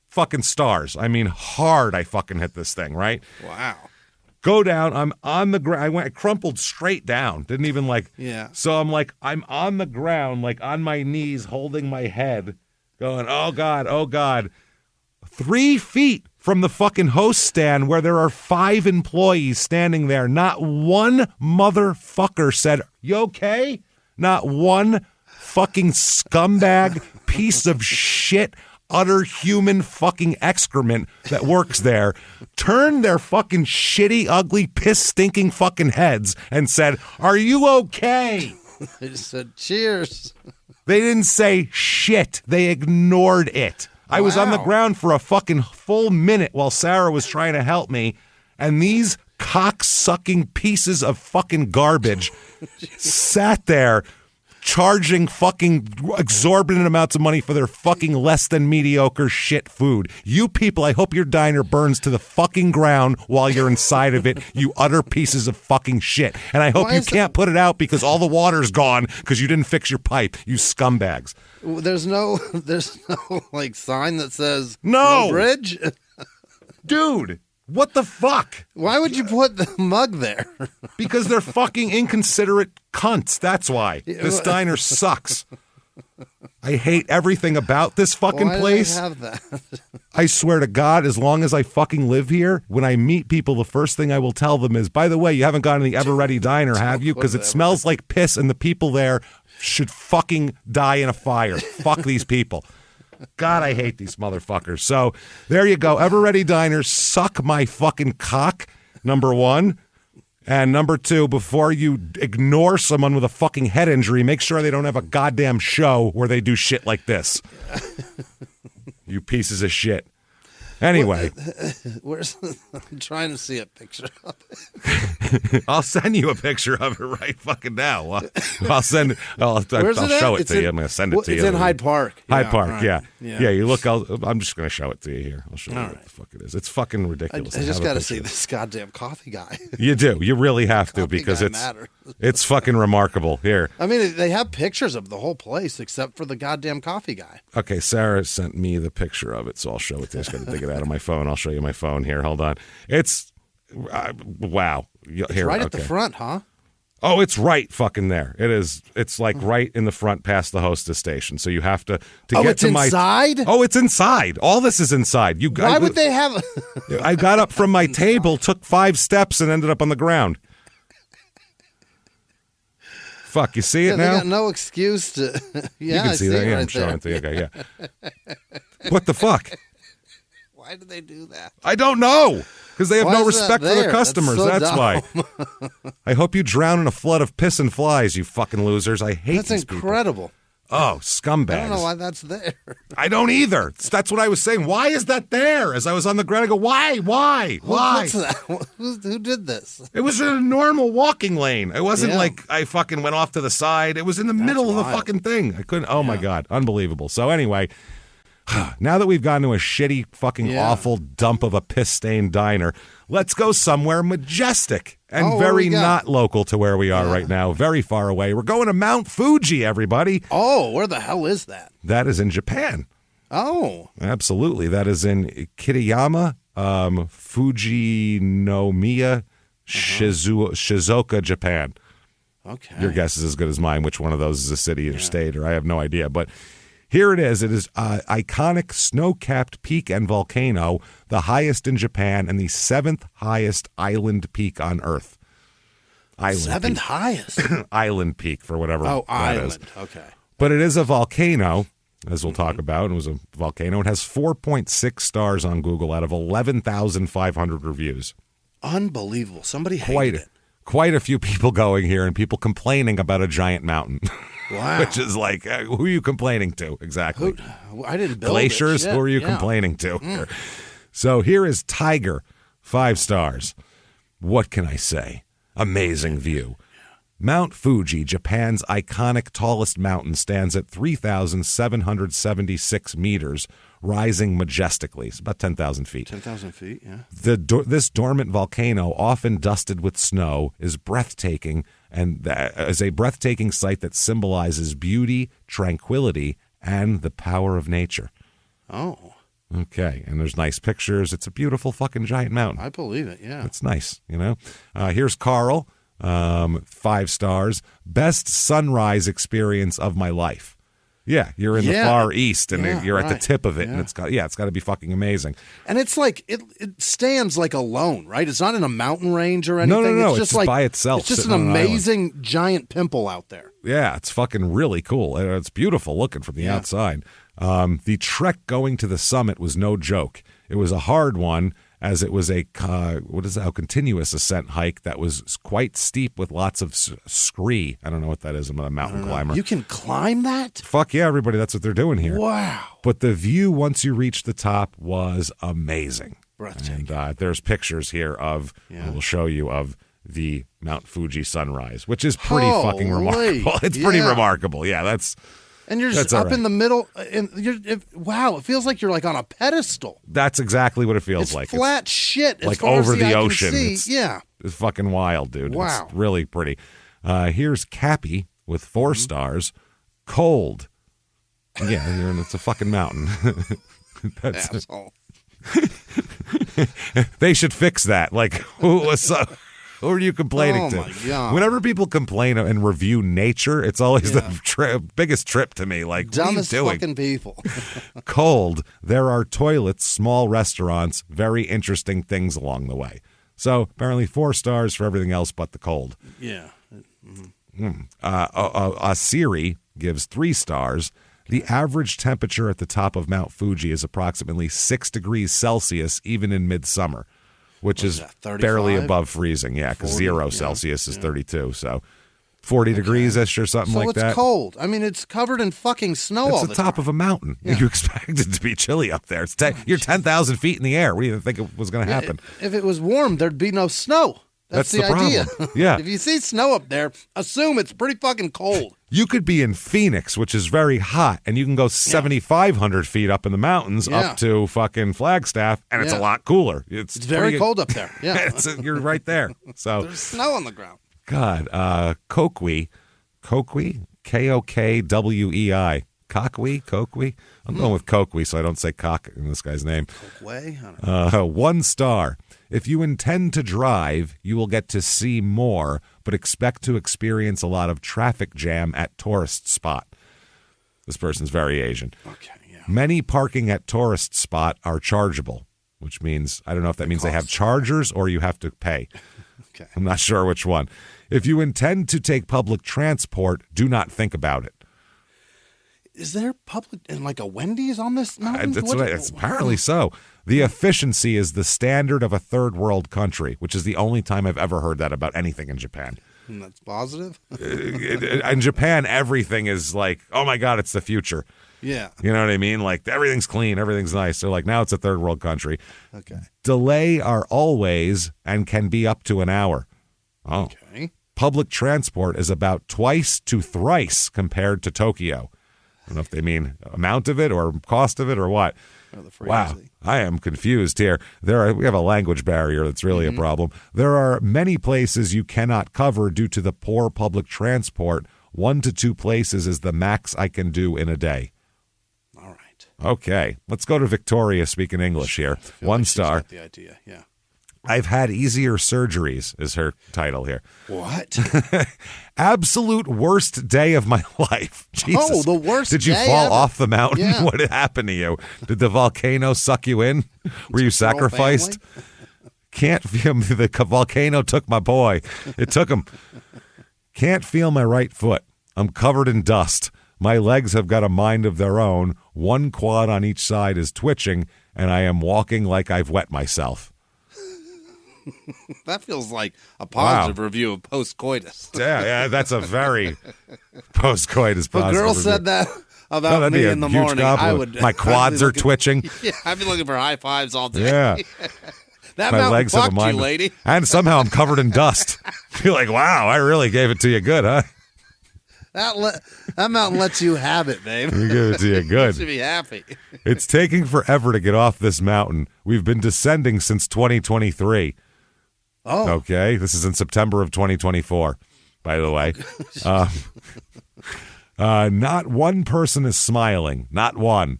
Speaker 1: fucking stars. I mean, hard I fucking hit this thing, right?
Speaker 2: Wow.
Speaker 1: Go down. I'm on the ground. I crumpled straight down. Didn't even So I'm on the ground, like on my knees, holding my head, going, oh God, oh God. 3 feet from the fucking host stand where there are 5 employees standing there. Not one motherfucker said, you okay? Not one fucking scumbag piece of shit, utter human fucking excrement that works there turned their fucking shitty, ugly, piss-stinking fucking heads and said, are you okay?
Speaker 2: They just said, cheers.
Speaker 1: They didn't say shit. They ignored it. I was on the ground for a fucking full minute while Sarah was trying to help me, and these cock-sucking pieces of fucking garbage sat there charging fucking exorbitant amounts of money for their fucking less than mediocre shit food. You people, I hope your diner burns to the fucking ground while you're inside of it, you utter pieces of fucking shit. And I hope you can't put it out because all the water's gone because you didn't fix your pipe, you scumbags.
Speaker 2: There's no like sign that says
Speaker 1: no
Speaker 2: bridge?
Speaker 1: Dude, what the fuck?
Speaker 2: Why would you put the mug there?
Speaker 1: Because they're fucking inconsiderate cunts. That's why. This diner sucks. I hate everything about this fucking place.
Speaker 2: Why do they have that?
Speaker 1: I swear to God, as long as I fucking live here, when I meet people, the first thing I will tell them is, by the way, you haven't gone to the Ever Ready Diner, have you? Because it smells like piss and the people there should fucking die in a fire. Fuck these people. God, I hate these motherfuckers. So there you go. Ever Ready Diner, suck my fucking cock, number one. And number two, before you ignore someone with a fucking head injury, make sure they don't have a goddamn show where they do shit like this. You pieces of shit. Anyway.
Speaker 2: I'm trying to see a picture of
Speaker 1: it. I'll send you a picture of it right fucking now. I'll show it to you. I'm going to send it to you.
Speaker 2: It's in Hyde Park.
Speaker 1: Hyde Park, right. Yeah, you look, I'm just going to show it to you here. I'll show you what the fuck it is. It's fucking ridiculous.
Speaker 2: I just got to see this goddamn coffee guy.
Speaker 1: You do. You really have to because it's fucking remarkable. Here.
Speaker 2: I mean, they have pictures of the whole place except for the goddamn coffee guy.
Speaker 1: Okay, Sarah sent me the picture of it, so I'll show it to you. I just got to dig it out of my phone. I'll show you my phone here. Hold on. It's wow.
Speaker 2: It's right at the front, huh?
Speaker 1: Oh, it's right fucking there. It is. It's like right in the front past the hostess station. So you have to get to my
Speaker 2: inside?
Speaker 1: Oh, it's inside. All this is inside.
Speaker 2: Why would they have
Speaker 1: I got up from my table, took 5 steps and ended up on the ground. Fuck, you see it now?
Speaker 2: They got no excuse to
Speaker 1: you can see that. Yeah, I'm showing it to you. Okay, yeah. What the fuck?
Speaker 2: Why do they do that?
Speaker 1: I don't know. Because they have no respect for their customers. That's why. I hope you drown in a flood of piss and flies, you fucking losers. I hate these
Speaker 2: people. That's incredible.
Speaker 1: Oh, scumbags.
Speaker 2: I don't know why that's there.
Speaker 1: I don't either. That's what I was saying. Why is that there? As I was on the ground, I go, why?
Speaker 2: What's that? Who did this?
Speaker 1: It was in a normal walking lane. It wasn't like I fucking went off to the side. It was in the middle of the fucking thing. I couldn't. Oh, my God. Unbelievable. So anyway, now that we've gone to a shitty, fucking awful dump of a piss-stained diner, let's go somewhere majestic and very not local to where we are right now. Very far away. We're going to Mount Fuji, everybody.
Speaker 2: Oh, where the hell is that?
Speaker 1: That is in Japan.
Speaker 2: Oh.
Speaker 1: Absolutely. That is in Kitayama, Fujinomiya, Shizuoka, Japan.
Speaker 2: Okay.
Speaker 1: Your guess is as good as mine, which one of those is a city or state, or I have no idea. But here it is. It is iconic snow-capped peak and volcano, the highest in Japan and the 7th highest island peak on Earth.
Speaker 2: Seventh highest?
Speaker 1: Island peak, for whatever
Speaker 2: that
Speaker 1: island.
Speaker 2: Is. Okay.
Speaker 1: But it is a volcano, as we'll talk about. It was a volcano. It has 4.6 stars on Google out of 11,500 reviews.
Speaker 2: Unbelievable. Somebody hated it.
Speaker 1: Quite a few people going here and people complaining about a giant mountain.
Speaker 2: Wow.
Speaker 1: Which is like, who are you complaining to exactly?
Speaker 2: I didn't build
Speaker 1: Glaciers?
Speaker 2: it.
Speaker 1: Who are you complaining to here? So here is Tiger, 5 stars. What can I say? Amazing view. Mount Fuji, Japan's iconic tallest mountain, stands at 3,776 meters, rising majestically. It's about 10,000 feet.
Speaker 2: 10,000 feet, yeah.
Speaker 1: This dormant volcano, often dusted with snow, is breathtaking and is a breathtaking sight that symbolizes beauty, tranquility, and the power of nature.
Speaker 2: Oh.
Speaker 1: Okay, and there's nice pictures. It's a beautiful fucking giant mountain.
Speaker 2: I believe it, yeah.
Speaker 1: It's nice, you know. Here's Carl, 5 stars. Best sunrise experience of my life. Yeah, you're in the far east, and you're at the tip of it, and it's got to be fucking amazing.
Speaker 2: And it's like it stands like alone, right? It's not in a mountain range or anything.
Speaker 1: No,
Speaker 2: it's
Speaker 1: just
Speaker 2: like
Speaker 1: by itself.
Speaker 2: It's just an amazing giant pimple out there.
Speaker 1: Yeah, it's fucking really cool. It's beautiful looking from the outside. The trek going to the summit was no joke. It was a hard one, as it was a continuous ascent hike that was quite steep with lots of scree. I don't know what that is. I'm not a mountain climber.
Speaker 2: You can climb that?
Speaker 1: Fuck yeah, everybody. That's what they're doing here.
Speaker 2: Wow.
Speaker 1: But the view once you reach the top was amazing.
Speaker 2: Breathtaking.
Speaker 1: And there's pictures here of, we'll show you, of the Mount Fuji sunrise, which is pretty fucking remarkable. It's pretty remarkable. Yeah, that's...
Speaker 2: And you're just up in the middle. Wow, it feels like you're like on a pedestal.
Speaker 1: That's exactly what it feels like.
Speaker 2: Flat shit.
Speaker 1: Like over the ocean.
Speaker 2: It's
Speaker 1: fucking wild, dude.
Speaker 2: Wow.
Speaker 1: It's really pretty. Here's Cappy with 4 stars. Cold. Yeah, it's a fucking mountain. That's
Speaker 2: asshole.
Speaker 1: They should fix that. Like, what's up? Who are you complaining to?
Speaker 2: My God.
Speaker 1: Whenever people complain and review nature, it's always the biggest trip to me. Like,
Speaker 2: dumbest
Speaker 1: what are you doing?
Speaker 2: Fucking people.
Speaker 1: Cold. There are toilets, small restaurants, very interesting things along the way. So apparently 4 stars for everything else but the cold.
Speaker 2: Yeah.
Speaker 1: Asiri gives 3 stars. The average temperature at the top of Mount Fuji is approximately 6 degrees Celsius, even in midsummer. Which is barely above freezing, because 0 Celsius is 32, so 40 degrees-ish or something like that.
Speaker 2: So it's cold. I mean, it's covered in fucking snow all the time.
Speaker 1: It's the top of a mountain. Yeah. You expect it to be chilly up there. You're 10,000 feet in the air. What do you think was going to happen?
Speaker 2: If it was warm, there'd be no snow. That's the idea.
Speaker 1: Yeah.
Speaker 2: If you see snow up there, assume it's pretty fucking cold.
Speaker 1: You could be in Phoenix, which is very hot, and you can go 7,500 feet up in the mountains up to fucking Flagstaff, and it's a lot cooler. It's
Speaker 2: very cold up there. Yeah.
Speaker 1: You're right there. So
Speaker 2: there's snow on the ground.
Speaker 1: God, Kokwei, Kokwei, Kokwei. Kokwei? I'm going with Kokwei, so I don't say cock in this guy's name.
Speaker 2: Kokwei?
Speaker 1: 1 star. If you intend to drive, you will get to see more, but expect to experience a lot of traffic jam at tourist spot. This person's very Asian.
Speaker 2: Okay, yeah.
Speaker 1: Many parking at tourist spot are chargeable, which means, I don't know if that means they have chargers or you have to pay.
Speaker 2: Okay.
Speaker 1: I'm not sure which one. If you intend to take public transport, do not think about it.
Speaker 2: Is there public and like a Wendy's on this mountain?
Speaker 1: It's apparently so. The efficiency is the standard of a third world country, which is the only time I've ever heard that about anything in Japan.
Speaker 2: And that's positive?
Speaker 1: In Japan, everything is like, oh my God, it's the future.
Speaker 2: Yeah.
Speaker 1: You know what I mean? Like, everything's clean, everything's nice. They're like, now it's a third world country.
Speaker 2: Okay.
Speaker 1: Delay are always and can be up to an hour. Oh.
Speaker 2: Okay.
Speaker 1: Public transport is about twice to thrice compared to Tokyo. I don't know if they mean amount of it or cost of it or what. Wow, I am confused here. We have a language barrier that's really a problem. There are many places you cannot cover due to the poor public transport. 1 to 2 places is the max I can do in a day.
Speaker 2: All right.
Speaker 1: Okay, let's go to Victoria speaking English here. 1 star.
Speaker 2: The idea, yeah.
Speaker 1: I've had easier surgeries is her title here.
Speaker 2: What?
Speaker 1: Absolute worst day of my life. Jesus.
Speaker 2: Oh, the worst
Speaker 1: Did you
Speaker 2: day
Speaker 1: fall
Speaker 2: ever.
Speaker 1: off the mountain?
Speaker 2: Yeah.
Speaker 1: What had happened to you? Did the volcano suck you in? Were you sacrificed? Can't feel me. The volcano took my boy. It took him. Can't feel my right foot. I'm covered in dust. My legs have got a mind of their own. 1 quad on each side is twitching, and I am walking like I've wet myself.
Speaker 2: That feels like a positive review of post-coitus.
Speaker 1: Yeah, that's a very post-coitus
Speaker 2: If a
Speaker 1: positive
Speaker 2: girl
Speaker 1: review.
Speaker 2: said that about
Speaker 1: that'd
Speaker 2: me
Speaker 1: be a
Speaker 2: in the
Speaker 1: huge
Speaker 2: morning, I
Speaker 1: compliment.
Speaker 2: would.
Speaker 1: My quads are twitching.
Speaker 2: Yeah, I'd be looking for high fives all day.
Speaker 1: Yeah.
Speaker 2: That
Speaker 1: My
Speaker 2: mountain
Speaker 1: legs have a
Speaker 2: fucked
Speaker 1: mind.
Speaker 2: you, lady.
Speaker 1: And somehow I'm covered in dust. You're like, wow, I really gave it to you good, huh?
Speaker 2: That mountain lets you have it, babe.
Speaker 1: You gave it to you
Speaker 2: You
Speaker 1: good.
Speaker 2: should be happy.
Speaker 1: It's taking forever to get off this mountain. We've been descending since 2023.
Speaker 2: Oh.
Speaker 1: Okay, this is in September of 2024, by the way. Not one person is smiling. Not one.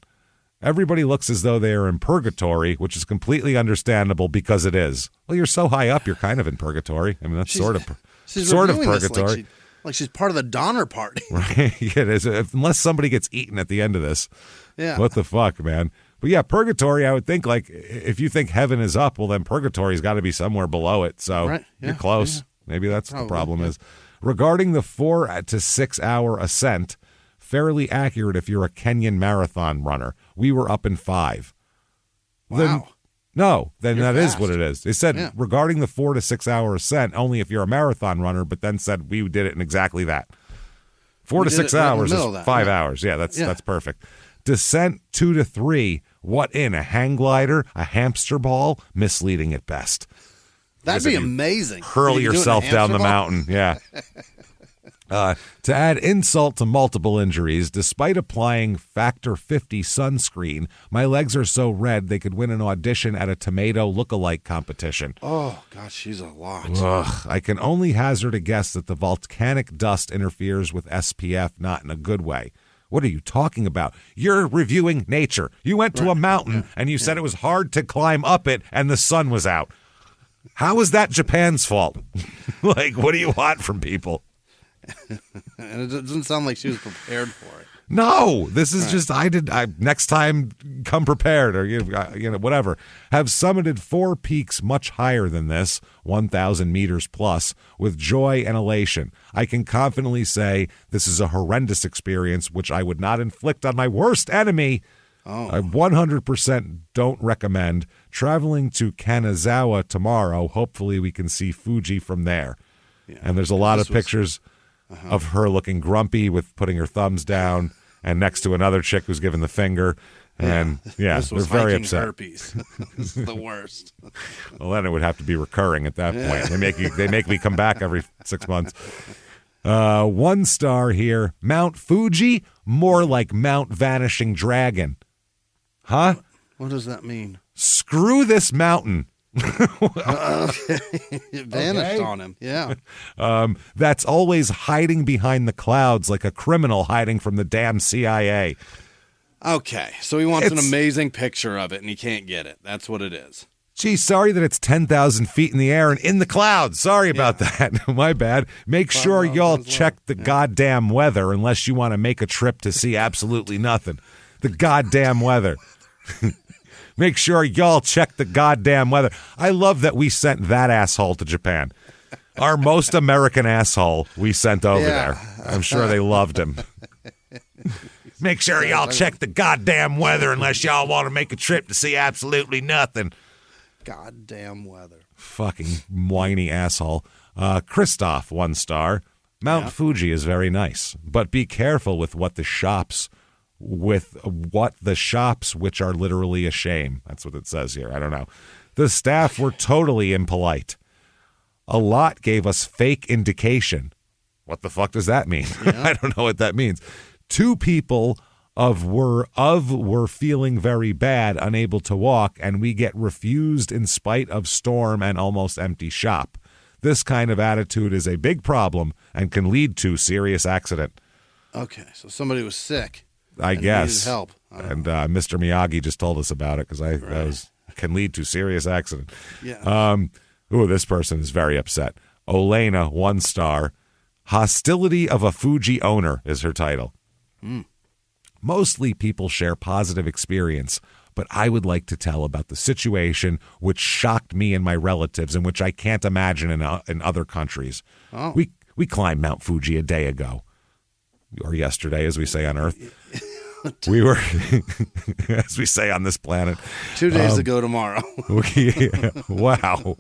Speaker 1: Everybody looks as though they are in purgatory, which is completely understandable because it is. Well, you're so high up, you're kind of in purgatory. I mean, that's sort of
Speaker 2: reviewing this
Speaker 1: purgatory.
Speaker 2: like she's part of the Donner Party.
Speaker 1: Right? It is. Unless somebody gets eaten at the end of this.
Speaker 2: Yeah.
Speaker 1: What the fuck, man? But yeah, purgatory, I would think, like, if you think heaven is up, well, then purgatory's got to be somewhere below it. So
Speaker 2: Right, yeah,
Speaker 1: you're close.
Speaker 2: yeah.
Speaker 1: Maybe that's what the
Speaker 2: Probably,
Speaker 1: problem
Speaker 2: yeah.
Speaker 1: is. Regarding the 4 to 6 hour ascent, fairly accurate if you're a Kenyan marathon runner. We were up in 5.
Speaker 2: Wow.
Speaker 1: Then
Speaker 2: You're
Speaker 1: that is
Speaker 2: fast.
Speaker 1: what it is. They said
Speaker 2: Yeah.
Speaker 1: regarding the 4 to 6 hour ascent, only if you're a marathon runner, but then said we did it in exactly that. 4 to
Speaker 2: did
Speaker 1: 6
Speaker 2: it right in the
Speaker 1: hours
Speaker 2: middle
Speaker 1: is
Speaker 2: of that,
Speaker 1: 5
Speaker 2: yeah.
Speaker 1: hours. Yeah, that's
Speaker 2: Yeah.
Speaker 1: perfect. Descent 2 to 3. What in? A hang glider? A hamster ball? Misleading at best.
Speaker 2: That'd
Speaker 1: Because
Speaker 2: be
Speaker 1: if you
Speaker 2: amazing.
Speaker 1: Hurl
Speaker 2: You could do it in a
Speaker 1: yourself down
Speaker 2: hamster
Speaker 1: the
Speaker 2: ball?
Speaker 1: mountain. Yeah. To add insult to multiple injuries, despite applying Factor 50 sunscreen, my legs are so red they could win an audition at a tomato look-alike competition.
Speaker 2: Oh, gosh, she's a lot.
Speaker 1: Ugh, I can only hazard a guess that the volcanic dust interferes with SPF, not in a good way. What are you talking about? You're reviewing nature. You went to a mountain and you said it was hard to climb up it and the sun was out. How is that Japan's fault? Like, what do you want from people?
Speaker 2: And it doesn't sound like she was prepared for it.
Speaker 1: No, this is just next time come prepared or whatever. Have summited 4 peaks much higher than this, 1,000 meters plus, with joy and elation. I can confidently say this is a horrendous experience which I would not inflict on my worst enemy. I 100% don't recommend traveling to Kanazawa tomorrow. Hopefully we can see Fuji from there.
Speaker 2: Yeah.
Speaker 1: And there's a lot of pictures of her looking grumpy with putting her thumbs down and next to another chick who's giving the finger. And
Speaker 2: This
Speaker 1: they're
Speaker 2: was
Speaker 1: very
Speaker 2: hiking
Speaker 1: upset.
Speaker 2: herpes. This is the worst.
Speaker 1: Well, then it would have to be recurring at that point. They make me come back every 6 months. 1 star here. Mount Fuji, more like Mount Vanishing Dragon. Huh?
Speaker 2: What does that mean?
Speaker 1: Screw this mountain.
Speaker 2: It vanished on him. Yeah.
Speaker 1: That's always hiding behind the clouds like a criminal hiding from the damn CIA.
Speaker 2: Okay. So he wants an
Speaker 1: It's-
Speaker 2: amazing picture of it, and he can't get it. That's what it is.
Speaker 1: Gee, sorry that it's 10,000 feet in the air and in the clouds. Sorry about that. My bad. Make sure y'all check the goddamn weather unless you want to make a trip to see absolutely nothing. The goddamn weather. Make sure y'all check the goddamn weather. I love that we sent that asshole to Japan. Our most American asshole we sent over there. I'm sure they loved him. Make sure y'all check the goddamn weather unless y'all want to make a trip to see absolutely nothing.
Speaker 2: Goddamn weather.
Speaker 1: Fucking whiny asshole. Christoph, 1 star. Mount Fuji is very nice, but be careful with the shops, which are literally a shame. That's what it says here. I don't know. The staff were totally impolite. A lot gave us fake indication. What the fuck does that mean? Yeah. I don't know what that means. 2 people were feeling very bad, unable to walk, and we get refused in spite of storm and almost empty shop. This kind of attitude is a big problem and can lead to serious accident.
Speaker 2: Okay, so somebody was sick.
Speaker 1: I guess.
Speaker 2: Needed help.
Speaker 1: And Mr. Miyagi just told us about it because that can lead to serious accident.
Speaker 2: Yeah.
Speaker 1: This person is very upset. Olena, 1 star. Hostility of a Fuji owner is her title. Mostly people share positive experience, but I would like to tell about the situation which shocked me and my relatives and which I can't imagine in other countries.
Speaker 2: Oh.
Speaker 1: We climbed Mount Fuji a day ago, or yesterday, as we say on Earth. We were, as we say on this planet.
Speaker 2: 2 days ago tomorrow.
Speaker 1: Wow.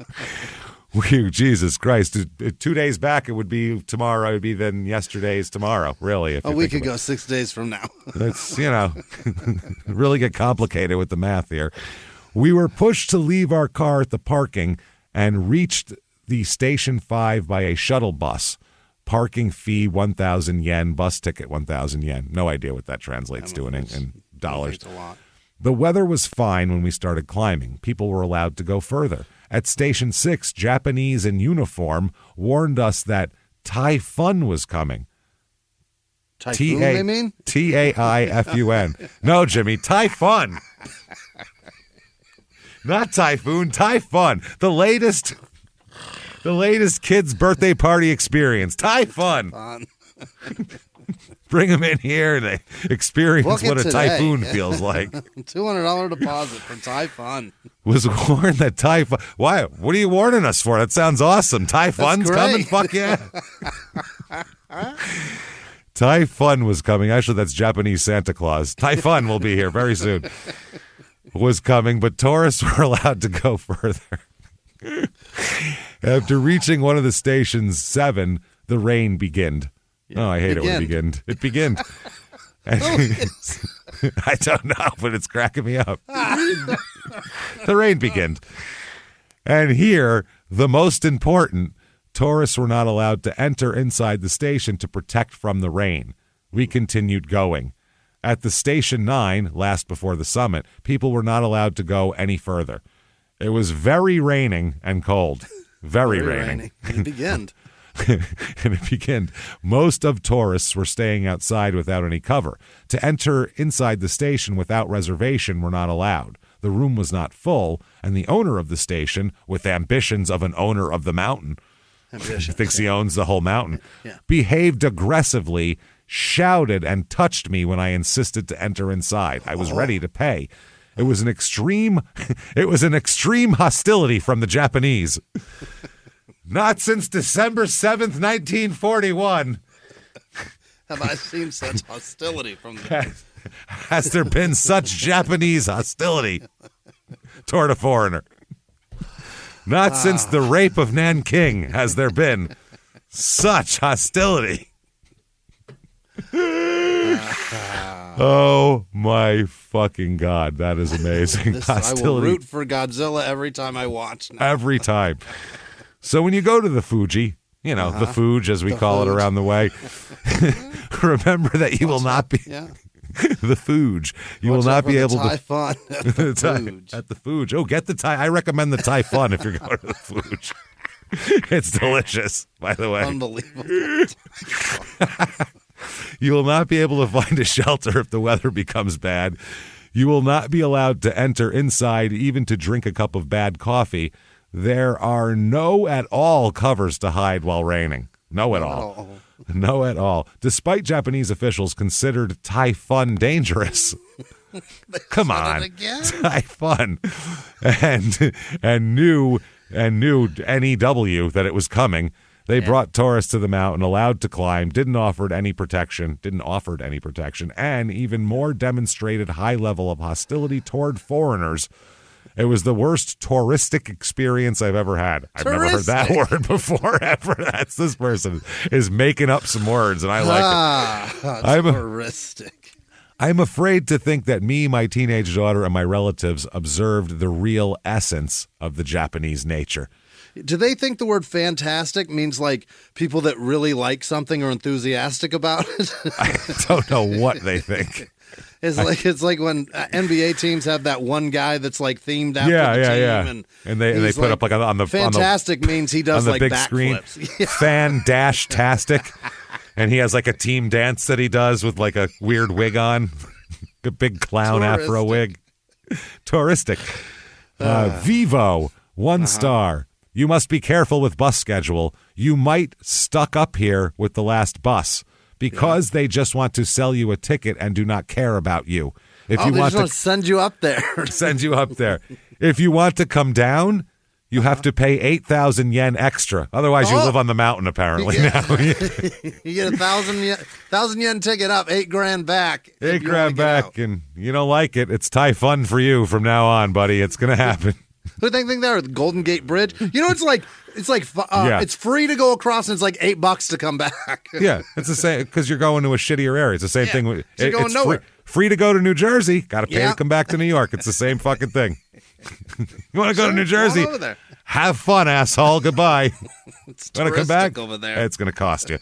Speaker 1: Jesus Christ. 2 days back, it would be tomorrow. It would be then yesterday's tomorrow, really. If
Speaker 2: a week ago, 6 days from now.
Speaker 1: It's, really get complicated with the math here. We were pushed to leave our car at the parking and reached the Station 5 by a shuttle bus. Parking fee 1,000 yen, bus ticket 1,000 yen. No idea what that translates to in dollars.
Speaker 2: It's a lot.
Speaker 1: The weather was fine when we started climbing. People were allowed to go further. At Station 6, Japanese in uniform warned us that Typhoon was coming.
Speaker 2: Typhoon, they mean?
Speaker 1: Taifun. No, Jimmy, Typhoon. Not Typhoon, Typhoon. The latest kid's birthday party experience. Typhoon. Bring them in here and they experience what a typhoon feels like.
Speaker 2: $200 deposit for Typhoon.
Speaker 1: Was warned that Typhoon. Why? What are you warning us for? That sounds awesome. Typhoon's coming? Fuck yeah. Typhoon was coming. Actually, that's Japanese Santa Claus. Typhoon will be here very soon. Was coming, but tourists were allowed to go further. After reaching one of the stations 7, the rain began. Yeah, I hate it when it began. It began. I don't know, but it's cracking me up. The rain began. And here, the most important, tourists were not allowed to enter inside the station to protect from the rain. We continued going. At the Station 9, last before the summit, people were not allowed to go any further. It was very raining and cold. Very raining.
Speaker 2: It began.
Speaker 1: And it began. Most of tourists were staying outside without any cover. To enter inside the station without reservation were not allowed. The room was not full, and the owner of the station, with ambitions of an owner of the mountain, thinks he owns the whole mountain, behaved aggressively, shouted, and touched me when I insisted to enter inside. I was ready to pay. It was an extreme hostility from the Japanese. Not since December 7th, 1941.
Speaker 2: Have I seen such hostility from them?
Speaker 1: Has there been such Japanese hostility toward a foreigner? Not since the rape of Nanking has there been such hostility. Oh, my fucking God. That is amazing. Hostility.
Speaker 2: I will root for Godzilla every time I watch now.
Speaker 1: Every time. So when you go to the Fuji, the Fuge as we call it around the way, remember that you will not be the Fuge. You will not be able to
Speaker 2: Typhoon at the Fuge.
Speaker 1: At the Fuge. Oh, get the Thai. I recommend the Typhoon if you're going to the Fuge. It's delicious, by the way.
Speaker 2: Unbelievable.
Speaker 1: You will not be able to find a shelter if the weather becomes bad. You will not be allowed to enter inside, even to drink a cup of bad coffee. There are no at all covers to hide while raining. No at all. No at all. Despite Japanese officials considered Typhoon dangerous. Come on. Typhoon. And knew NEW that it was coming. They brought tourists to the mountain, allowed to climb, didn't offer any protection, and even more demonstrated high level of hostility toward foreigners. It was the worst touristic experience I've ever had. I've never heard that word before ever. That's this person is making up some words, and I like it.
Speaker 2: Touristic.
Speaker 1: I'm afraid to think that me, my teenage daughter, and my relatives observed the real essence of the Japanese nature.
Speaker 2: Do they think the word fantastic means like people that really like something or enthusiastic about it?
Speaker 1: I don't know what they think.
Speaker 2: It's like when NBA teams have that one guy that's like themed after the team,
Speaker 1: and they put up like on the
Speaker 2: fantastic means he does
Speaker 1: on the
Speaker 2: like
Speaker 1: big screen fan-tastic, and he has like a team dance that he does with like a weird wig on, a big clown afro wig. Touristic. Vivo 1 star. You must be careful with bus schedule. You might stuck up here with the last bus. Because they just want to sell you a ticket and do not care about you. If you want to
Speaker 2: send you up there.
Speaker 1: Send you up there. If you want to come down, you have to pay 8,000 yen extra. Otherwise, you live on the mountain, apparently. Now.
Speaker 2: You get 1,000 yen ticket up, $8,000 back.
Speaker 1: $8,000 back, and you don't like it. It's Thai fun for you from now on, buddy. It's going to happen.
Speaker 2: Who think there? The Golden Gate Bridge. You know, it's free to go across, and it's like $8 to come back.
Speaker 1: Yeah, it's the same because you're going to a shittier area. It's the same thing.
Speaker 2: You're going nowhere.
Speaker 1: Free to go to New Jersey. Got to pay to come back to New York. It's the same fucking thing. You want to go to New Jersey?
Speaker 2: Over there.
Speaker 1: Have fun, asshole. Goodbye.
Speaker 2: It's
Speaker 1: want to come back
Speaker 2: over there.
Speaker 1: It's going to cost you.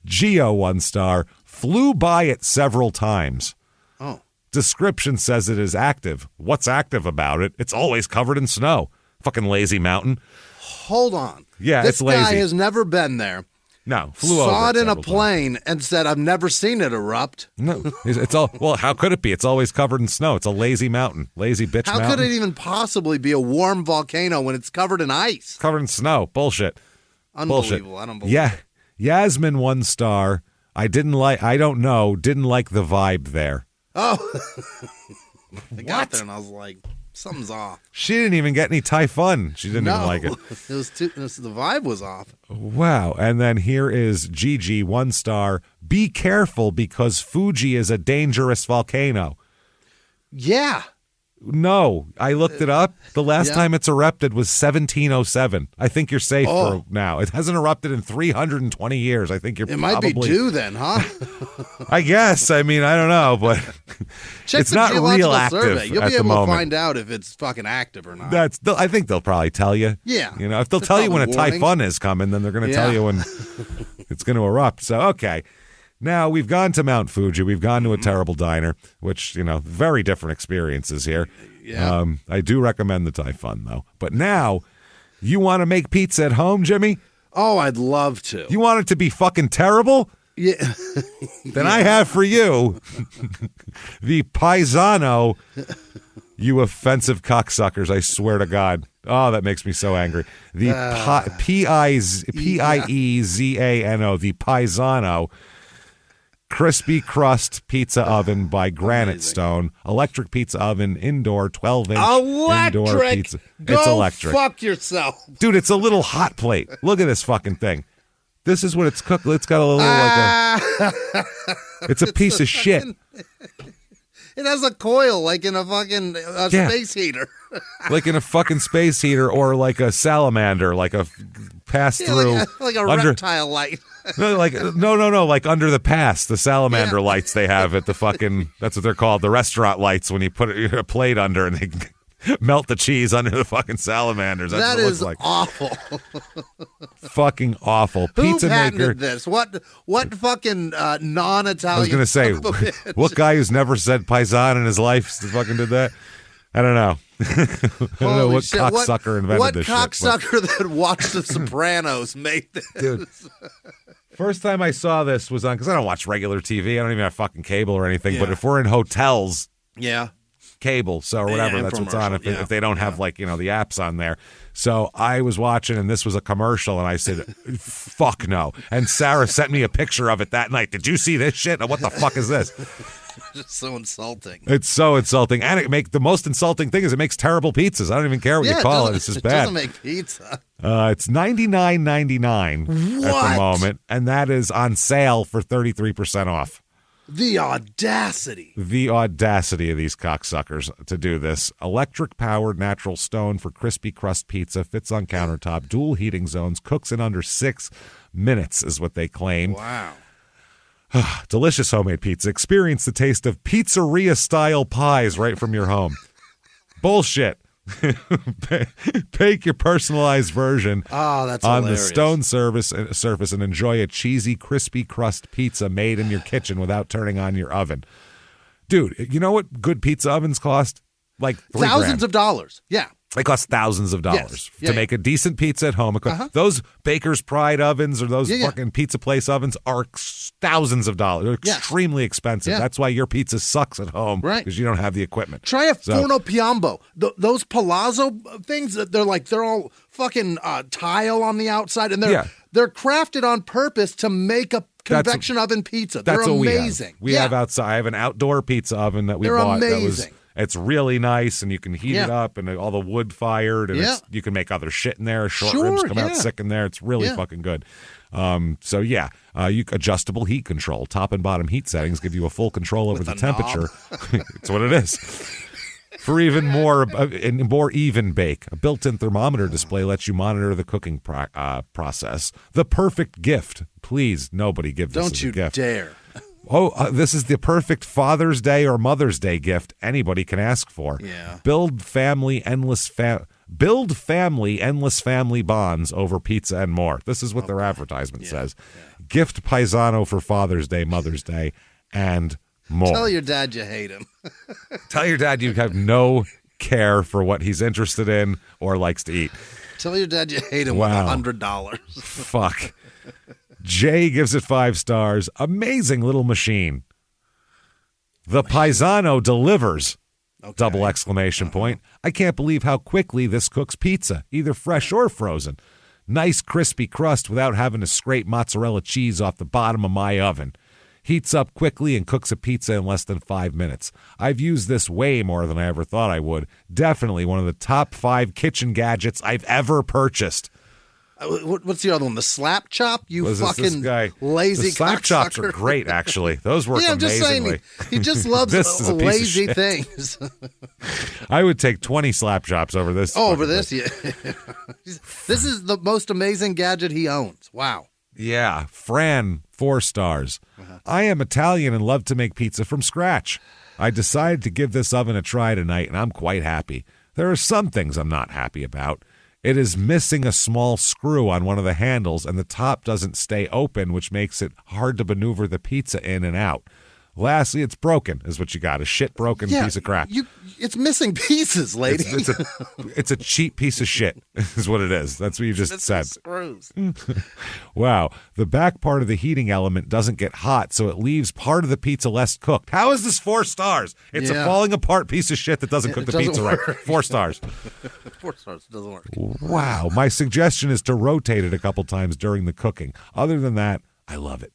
Speaker 1: Geo 1 star flew by it several times.
Speaker 2: Oh.
Speaker 1: Description says it is active. What's active about it? It's always covered in snow. Fucking lazy mountain.
Speaker 2: Hold on.
Speaker 1: Yeah,
Speaker 2: this
Speaker 1: it's lazy.
Speaker 2: This guy has never been there.
Speaker 1: No,
Speaker 2: saw it in a plane and said, "I've never seen it erupt."
Speaker 1: No, it's all. Well, how could it be? It's always covered in snow. It's a lazy mountain, lazy bitch mountain.
Speaker 2: How could it even possibly be a warm volcano when it's covered in ice?
Speaker 1: Covered in snow. Bullshit.
Speaker 2: Unbelievable.
Speaker 1: Bullshit.
Speaker 2: I don't believe.
Speaker 1: Yeah, Yasmin 1 star. I didn't like the vibe there.
Speaker 2: Oh, I got there and I was like, something's off.
Speaker 1: She didn't even get any Thai fun. She didn't even like it.
Speaker 2: The vibe was off.
Speaker 1: Wow. And then here is Gigi 1 star. Be careful because Fuji is a dangerous volcano.
Speaker 2: Yeah.
Speaker 1: No, I looked it up. The last time it's erupted was 1707. I think you're safe for now. It hasn't erupted in 320 years. I think
Speaker 2: It might be due then, huh?
Speaker 1: I guess. I mean, I don't know, but it's not real active
Speaker 2: survey. You'll
Speaker 1: at
Speaker 2: be
Speaker 1: the
Speaker 2: able
Speaker 1: moment.
Speaker 2: to find out if it's fucking active or not.
Speaker 1: I think they'll probably tell you.
Speaker 2: Yeah.
Speaker 1: You know, if they'll tell you when a typhoon is coming, then they're going to tell you when it's going to erupt. So, okay. Now, we've gone to Mount Fuji. We've gone to a terrible diner, which, very different experiences here.
Speaker 2: Yeah.
Speaker 1: I do recommend the Thai fun, though. But now, you want to make pizza at home, Jimmy?
Speaker 2: Oh, I'd love to.
Speaker 1: You want it to be fucking terrible?
Speaker 2: Yeah.
Speaker 1: Then I have for you the Paisano, you offensive cocksuckers, I swear to God. Oh, that makes me so angry. The Piezano, the Paisano crispy crust pizza oven by Granite Stone. Electric pizza oven, indoor, 12-inch indoor pizza. It's electric.
Speaker 2: Go fuck yourself.
Speaker 1: Dude, it's a little hot plate. Look at this fucking thing. This is what it's cooked. It's got a little it's a piece of shit.
Speaker 2: It has a coil like in a fucking space heater.
Speaker 1: Like in a fucking space heater or like a salamander, like a pass-through.
Speaker 2: Like a reptile light.
Speaker 1: No, like under the pass, the salamander lights they have at the fucking, that's what they're called, the restaurant lights when you put a plate under and they melt the cheese under the fucking salamanders. That's
Speaker 2: that
Speaker 1: what it
Speaker 2: is
Speaker 1: looks like.
Speaker 2: Awful.
Speaker 1: Fucking awful.
Speaker 2: Who
Speaker 1: Pizza
Speaker 2: patented
Speaker 1: maker.
Speaker 2: this? What fucking non-Italian?
Speaker 1: I was going to say, what guy who's never said paisan in his life fucking did that? I don't know. I don't know what cocksucker invented this shit.
Speaker 2: What cocksucker that watched The Sopranos made this?
Speaker 1: Dude. First time I saw this was on, because I don't watch regular TV. I don't even have fucking cable or anything. But if we're in hotels, cable, or whatever, that's what's on. If they don't have the apps on there. So I was watching, and this was a commercial, and I said, "Fuck no!" And Sarah sent me a picture of it that night. Did you see this shit? What the fuck is this?
Speaker 2: Just so insulting.
Speaker 1: It's so insulting, and the most insulting thing is it makes terrible pizzas. I don't even care what you call it. It's just bad.
Speaker 2: It doesn't make pizza.
Speaker 1: It's $99.99 at the moment, and that is on sale for 33% off.
Speaker 2: The audacity.
Speaker 1: The audacity of these cocksuckers to do this. Electric-powered natural stone for crispy crust pizza, fits on countertop, dual heating zones, cooks in under 6 minutes is what they claim.
Speaker 2: Wow.
Speaker 1: Delicious homemade pizza. Experience the taste of pizzeria-style pies right from your home. Bullshit. Bake your personalized version
Speaker 2: that's
Speaker 1: on
Speaker 2: hilarious.
Speaker 1: the stone surface and enjoy a cheesy, crispy crust pizza made in your kitchen without turning on your oven. Dude, you know what good pizza ovens cost? Like
Speaker 2: thousands of dollars. Yeah.
Speaker 1: They cost thousands of dollars
Speaker 2: Yes.
Speaker 1: to make a decent pizza at home. Those Baker's Pride ovens or those fucking pizza place ovens are thousands of dollars. They're extremely expensive.
Speaker 2: Yeah.
Speaker 1: That's why your pizza sucks at home,
Speaker 2: right?
Speaker 1: Because you don't have the equipment.
Speaker 2: Try a Forno Piombo. Those Palazzo things, they're all fucking tile on the outside, and they're crafted on purpose to make a convection oven pizza. They're amazing.
Speaker 1: We have outside. I have an outdoor pizza oven that we bought.
Speaker 2: Amazing.
Speaker 1: It's really nice, and you can heat it up, and all the wood fired, and you can make other shit in there. Short ribs come out sick in there. It's really fucking good. Adjustable heat control, top and bottom heat settings give you a full control over the temperature. It's what it is. For even more even bake, a built-in thermometer display lets you monitor the cooking process. The perfect gift. Please, nobody give this as a gift.
Speaker 2: Don't you dare.
Speaker 1: This is the perfect Father's Day or Mother's Day gift anybody can ask for.
Speaker 2: Yeah.
Speaker 1: Build family endless family bonds over pizza and more. This is what their advertisement says. Yeah. Gift Paisano for Father's Day, Mother's Day, and more.
Speaker 2: Tell your dad you hate him.
Speaker 1: Tell your dad you have no care for what he's interested in or likes to eat.
Speaker 2: Tell your dad you hate him with $100.
Speaker 1: Fuck. Jay gives it 5 stars. Amazing little machine. The Paisano delivers. Double exclamation point. I can't believe how quickly this cooks pizza, either fresh or frozen. Nice crispy crust without having to scrape mozzarella cheese off the bottom of my oven. Heats up quickly and cooks a pizza in less than 5 minutes. I've used this way more than I ever thought I would. Definitely one of the top 5 kitchen gadgets I've ever purchased.
Speaker 2: What's the other one? The slap chop?
Speaker 1: This guy.
Speaker 2: Lazy
Speaker 1: The slap chops
Speaker 2: cocksucker.
Speaker 1: are great, actually. Those work
Speaker 2: I'm just
Speaker 1: amazingly.
Speaker 2: saying, he just loves
Speaker 1: This is a piece of
Speaker 2: lazy
Speaker 1: shit.
Speaker 2: things.
Speaker 1: I would take 20 slap chops over this.
Speaker 2: Over this, yeah. This is the most amazing gadget he owns. Wow.
Speaker 1: Yeah. Fran, 4 stars. I am Italian and love to make pizza from scratch. I decided to give this oven a try tonight, and I'm quite happy. There are some things I'm not happy about. It is missing a small screw on one of the handles, and the top doesn't stay open, which makes it hard to maneuver the pizza in and out. Lastly, it's broken, is what you got. A shit broken piece of crap.
Speaker 2: It's missing pieces, lady.
Speaker 1: It's a cheap piece of shit, is what it is. That's what you just said.
Speaker 2: Screws.
Speaker 1: Wow. The back part of the heating element doesn't get hot, so it leaves part of the pizza less cooked. How is this 4 stars? It's a falling apart piece of shit that doesn't cook the pizza right. 4 stars.
Speaker 2: 4 stars. It doesn't work.
Speaker 1: Wow. My suggestion is to rotate it a couple times during the cooking. Other than that, I love it.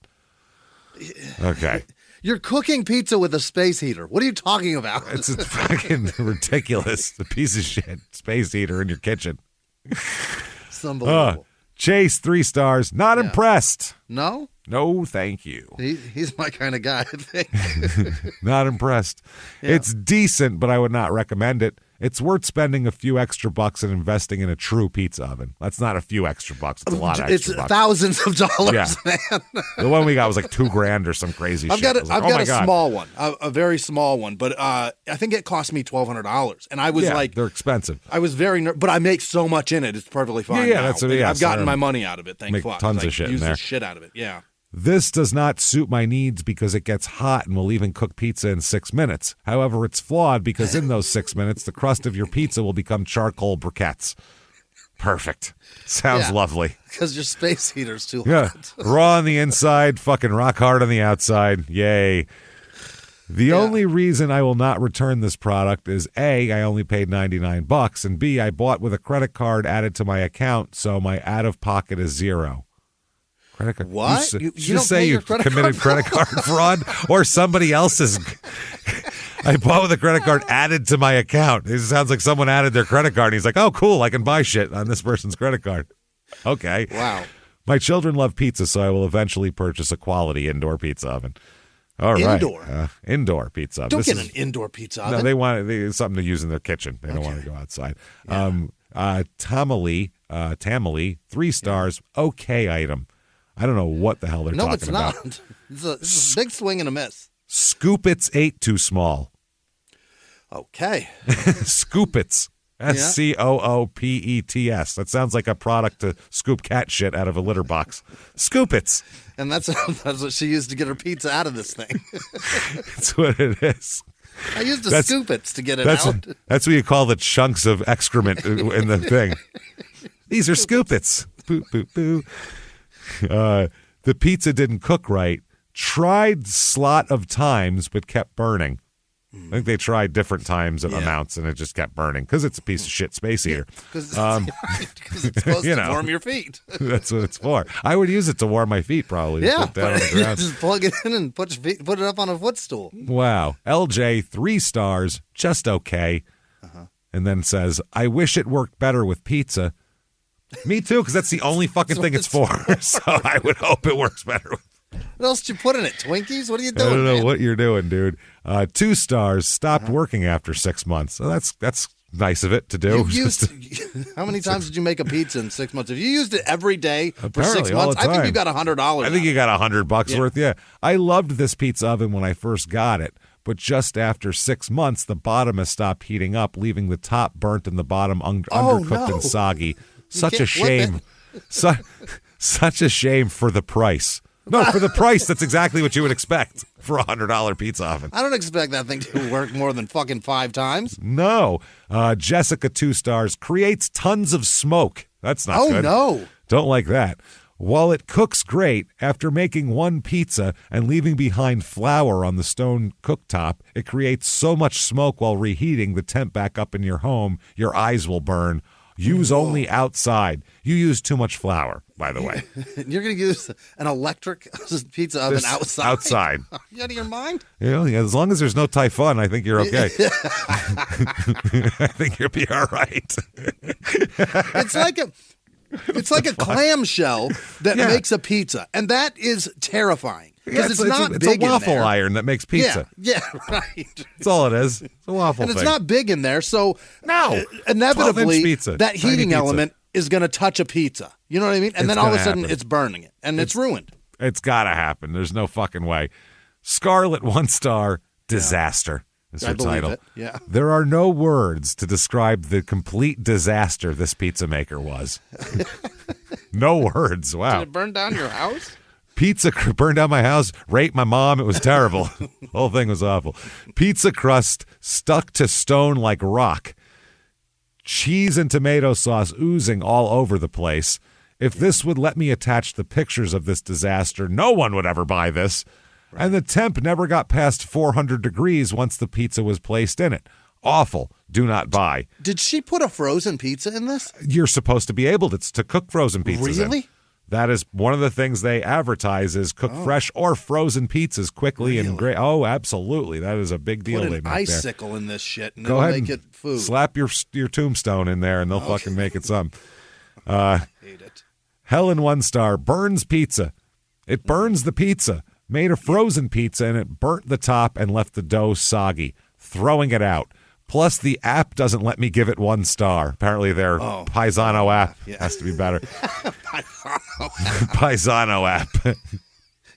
Speaker 1: Okay.
Speaker 2: You're cooking pizza with a space heater. What are you talking about?
Speaker 1: It's fucking ridiculous. The piece of shit space heater in your kitchen.
Speaker 2: It's unbelievable.
Speaker 1: Chase, 3 stars. Not impressed.
Speaker 2: No?
Speaker 1: No, thank you.
Speaker 2: He's my kind of guy, I think.
Speaker 1: Not impressed. Yeah. It's decent, but I would not recommend it. It's worth spending a few extra bucks and investing in a true pizza oven. That's not a few extra bucks. It's a lot of extra bucks.
Speaker 2: It's thousands of dollars, man.
Speaker 1: The one we got was like $2,000 or some crazy shit.
Speaker 2: I've got a small one, a very small one, but I think it cost me $1,200, and I was like,
Speaker 1: they're expensive.
Speaker 2: I was very, but I make so much in it; it's perfectly fine.
Speaker 1: Yeah,
Speaker 2: now.
Speaker 1: that's what. Yeah,
Speaker 2: I've gotten my money out of it. Thank fuck.
Speaker 1: Tons of shit
Speaker 2: use
Speaker 1: in there.
Speaker 2: the shit out of it. Yeah.
Speaker 1: This does not suit my needs because it gets hot and will even cook pizza in 6 minutes. However, it's flawed because in those 6 minutes, the crust of your pizza will become charcoal briquettes. Perfect. Sounds lovely.
Speaker 2: Because your space heater's too
Speaker 1: hot. Raw on the inside, fucking rock hard on the outside. Yay. The only reason I will not return this product is A, I only paid $99, and B, I bought with a credit card added to my account, so my out-of-pocket is $0. Credit card.
Speaker 2: What?
Speaker 1: You
Speaker 2: don't
Speaker 1: say
Speaker 2: pay
Speaker 1: you
Speaker 2: your credit
Speaker 1: committed credit card fraud or somebody else's. I bought with a credit card added to my account. It sounds like someone added their credit card and he's like, oh, cool, I can buy shit on this person's credit card. Okay.
Speaker 2: Wow.
Speaker 1: My children love pizza, so I will eventually purchase a quality indoor pizza oven. All right.
Speaker 2: Indoor.
Speaker 1: Indoor pizza.
Speaker 2: Don't get an indoor pizza oven.
Speaker 1: No, they want something to use in their kitchen. They don't want to go outside. Yeah. Tamale, 3 stars, okay item. I don't know what the hell they're talking about.
Speaker 2: No, it's not. It's a big swing and a miss.
Speaker 1: Scoopits 8 too small.
Speaker 2: Okay.
Speaker 1: Scoopits. Scoopets. That sounds like a product to scoop cat shit out of a litter box. Scoopits.
Speaker 2: And that's what she used to get her pizza out of this thing.
Speaker 1: That's what it is.
Speaker 2: I used the Scoopits to get it out.
Speaker 1: That's what you call the chunks of excrement in the thing. These are Scoopits. Boo, boo, boo. The pizza didn't cook right. Tried slot of times, but kept burning. I think they tried different times of amounts, and it just kept burning because it's a piece of shit space heater.
Speaker 2: Because it's supposed to warm your feet.
Speaker 1: That's what it's for. I would use it to warm my feet, probably.
Speaker 2: Yeah,
Speaker 1: put down on the ground.
Speaker 2: Just plug it in and put it up on a footstool.
Speaker 1: Wow. LJ, 3 stars, just okay. And then says, I wish it worked better with pizza. Me too, because that's the only fucking thing it's for. So I would hope it works better with.
Speaker 2: What else did you put in it? Twinkies? What are you doing?
Speaker 1: I don't know
Speaker 2: man?
Speaker 1: what you're doing, dude. 2 stars, stopped working after 6 months. So that's nice of it to do.
Speaker 2: How many times did you make a pizza in 6 months? If you used it every day for
Speaker 1: Apparently,
Speaker 2: 6 months,
Speaker 1: all the time.
Speaker 2: I think you got $100.
Speaker 1: I think you got $100 worth. Yeah, I loved this pizza oven when I first got it, but just after 6 months, the bottom has stopped heating up, leaving the top burnt and the bottom undercooked and soggy. Such a shame. Such a shame for the price. No, for the price, that's exactly what you would expect for a $100 pizza oven.
Speaker 2: I don't expect that thing to work more than fucking 5 times.
Speaker 1: No. Jessica, 2 stars, creates tons of smoke. That's not good.
Speaker 2: Oh, no.
Speaker 1: Don't like that. While it cooks great, after making one pizza and leaving behind flour on the stone cooktop, it creates so much smoke while reheating the temp back up in your home, your eyes will burn. Use only outside. You use too much flour, by the way.
Speaker 2: You're going to use an electric pizza oven outside?
Speaker 1: Outside.
Speaker 2: Are you out of your mind?
Speaker 1: Yeah, as long as there's no typhoon, I think you're okay. I think you'll be all right.
Speaker 2: It's like a clamshell that makes a pizza, and that is terrifying. Because it's not big in there.
Speaker 1: It's a waffle iron that makes pizza.
Speaker 2: Yeah, right.
Speaker 1: That's all it is. It's a waffle
Speaker 2: and
Speaker 1: thing.
Speaker 2: it's not big in there, so inevitably
Speaker 1: pizza.
Speaker 2: that heating element is going to touch a pizza. You know what I mean? And then all of a sudden it's burning it, and it's ruined.
Speaker 1: It's got to happen. There's no fucking way. Scarlet, 1 star, disaster is her title.
Speaker 2: It. Yeah.
Speaker 1: There are no words to describe the complete disaster this pizza maker was. No words. Wow.
Speaker 2: Did it burn down your house?
Speaker 1: Pizza burned down my house, raped my mom. It was terrible. The whole thing was awful. Pizza crust stuck to stone like rock. Cheese and tomato sauce oozing all over the place. If this would let me attach the pictures of this disaster, no one would ever buy this. Right. And the temp never got past 400 degrees once the pizza was placed in it. Awful. Do not buy.
Speaker 2: Did she put a frozen pizza in this?
Speaker 1: You're supposed to be able to cook frozen pizzas.
Speaker 2: Really?
Speaker 1: In. That is one of the things they advertise is cook fresh or frozen pizzas quickly and great. Oh, absolutely. That is a big deal.
Speaker 2: Put an icicle in this shit and
Speaker 1: Go
Speaker 2: it'll
Speaker 1: ahead
Speaker 2: make it food.
Speaker 1: Slap your tombstone in there and they'll fucking make it some.
Speaker 2: Hate it.
Speaker 1: Helen, 1 star, burns pizza. It burns the pizza. Made a frozen pizza and it burnt the top and left the dough soggy. Throwing it out. Plus, the app doesn't let me give it 1 star. Apparently, their Paisano app has to be better. Paisano app.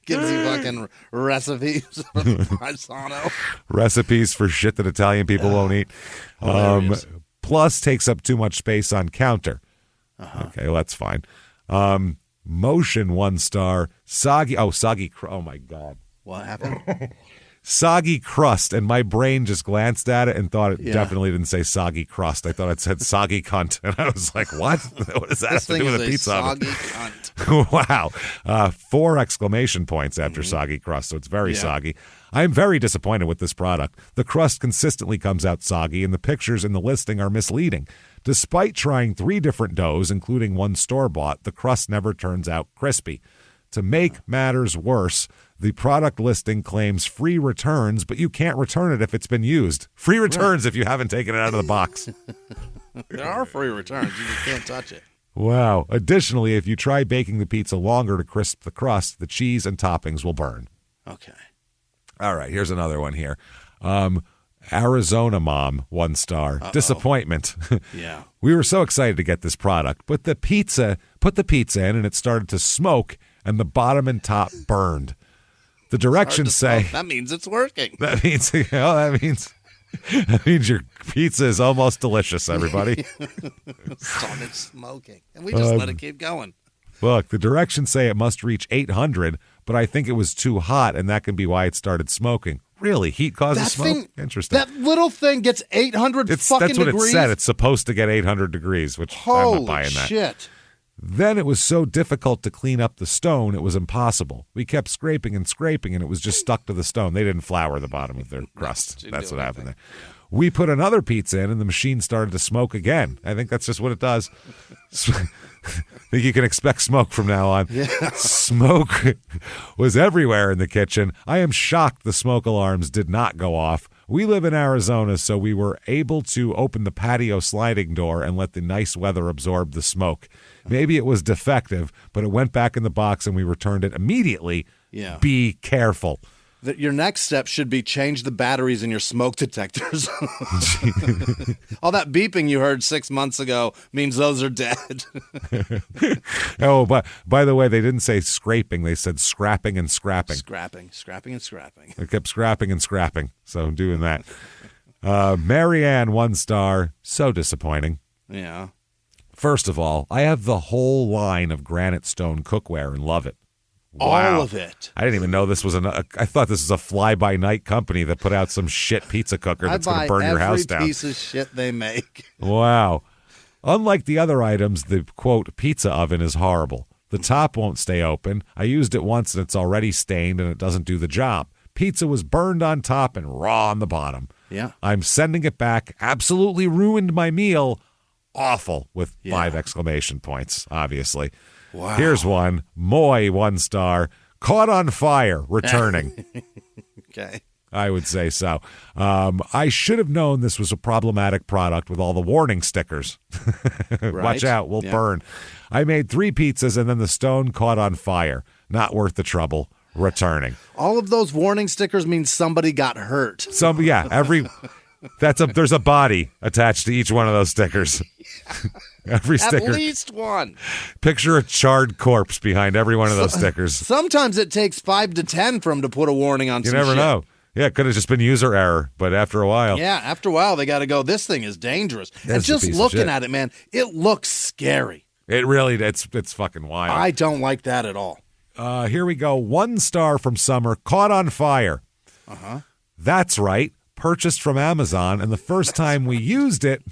Speaker 2: Gives you fucking recipes for Paisano.
Speaker 1: Recipes for shit that Italian people won't eat. Plus, takes up too much space on counter. Okay, well, that's fine. Motion, 1 star. Soggy. Oh, my God.
Speaker 2: What happened?
Speaker 1: Soggy crust, and my brain just glanced at it and thought it definitely didn't say soggy crust. I thought it said soggy cunt, and I was like, "What? What does that have to do with a pizza
Speaker 2: soggy
Speaker 1: oven?"
Speaker 2: Cunt.
Speaker 1: Wow, 4 exclamation points after soggy crust, so it's very soggy. I am very disappointed with this product. The crust consistently comes out soggy, and the pictures in the listing are misleading. Despite trying 3 different doughs, including 1 store-bought, the crust never turns out crispy. To make matters worse, the product listing claims free returns, but you can't return it if it's been used. Free returns if you haven't taken it out of the box.
Speaker 2: There are free returns. You just can't touch it.
Speaker 1: Wow. Additionally, if you try baking the pizza longer to crisp the crust, the cheese and toppings will burn.
Speaker 2: Okay.
Speaker 1: All right, here's another one here. Arizona mom, 1 star. Disappointment.
Speaker 2: Yeah.
Speaker 1: We were so excited to get this product, but put the pizza in and it started to smoke and the bottom and top burned. The directions say
Speaker 2: that means it's working.
Speaker 1: That means your pizza is almost delicious, everybody.
Speaker 2: Started smoking. And we just let it keep going.
Speaker 1: Look, the directions say it must reach 800, but I think it was too hot, and that can be why it started smoking. Really? Heat causes smoke? Interesting.
Speaker 2: That little thing gets 800 fucking degrees?
Speaker 1: That's what it said. It's supposed to get 800 degrees, which I'm not buying that.
Speaker 2: Holy shit.
Speaker 1: Then it was so difficult to clean up the stone, it was impossible. We kept scraping, and it was just stuck to the stone. They didn't flour the bottom of their crust. That's what happened there. We put another pizza in, and the machine started to smoke again. I think that's just what it does. I think you can expect smoke from now on. Yeah. Smoke was everywhere in the kitchen. I am shocked the smoke alarms did not go off. We live in Arizona, so we were able to open the patio sliding door and let the nice weather absorb the smoke. Maybe it was defective, but it went back in the box and we returned it immediately.
Speaker 2: Yeah.
Speaker 1: Be careful.
Speaker 2: Your next step should be change the batteries in your smoke detectors. All that beeping you heard 6 months ago means those are dead.
Speaker 1: Oh, but by the way, they didn't say scraping. They said scrapping and scrapping.
Speaker 2: Scrapping and scrapping.
Speaker 1: They kept scrapping and scrapping, so I'm doing that. Marianne, 1 star. So disappointing.
Speaker 2: Yeah.
Speaker 1: First of all, I have the whole line of granite stone cookware and love it. Wow.
Speaker 2: All of it.
Speaker 1: I didn't even know this was I thought this was a fly-by-night company that put out some shit pizza cooker that's going to burn your house down.
Speaker 2: Every piece of shit they make.
Speaker 1: Wow. Unlike the other items, the, quote, pizza oven is horrible. The top won't stay open. I used it once and it's already stained and it doesn't do the job. Pizza was burned on top and raw on the bottom.
Speaker 2: Yeah.
Speaker 1: I'm sending it back. Absolutely ruined my meal. Awful with 5 exclamation points, obviously.
Speaker 2: Wow.
Speaker 1: Here's one. Moy, 1 star. Caught on fire. Returning.
Speaker 2: Okay.
Speaker 1: I would say so. I should have known this was a problematic product with all the warning stickers.
Speaker 2: Right.
Speaker 1: Watch out, we'll burn. I made 3 pizzas and then the stone caught on fire. Not worth the trouble. Returning.
Speaker 2: All of those warning stickers mean somebody got hurt.
Speaker 1: There's a body attached to each one of those stickers. Every sticker.
Speaker 2: At least one.
Speaker 1: Picture a charred corpse behind every one of those stickers.
Speaker 2: Sometimes it takes 5 to 10 for them to put a warning on some shit.
Speaker 1: You never know. Yeah, it could have just been user error, but after a while.
Speaker 2: Yeah, after a while, they got to go, this thing is dangerous. And just looking at it, man, it looks scary.
Speaker 1: It really, it's fucking wild.
Speaker 2: I don't like that at all.
Speaker 1: Here we go. 1 star from Summer, caught on fire.
Speaker 2: Uh-huh.
Speaker 1: That's right. Purchased from Amazon, and the first time we used it,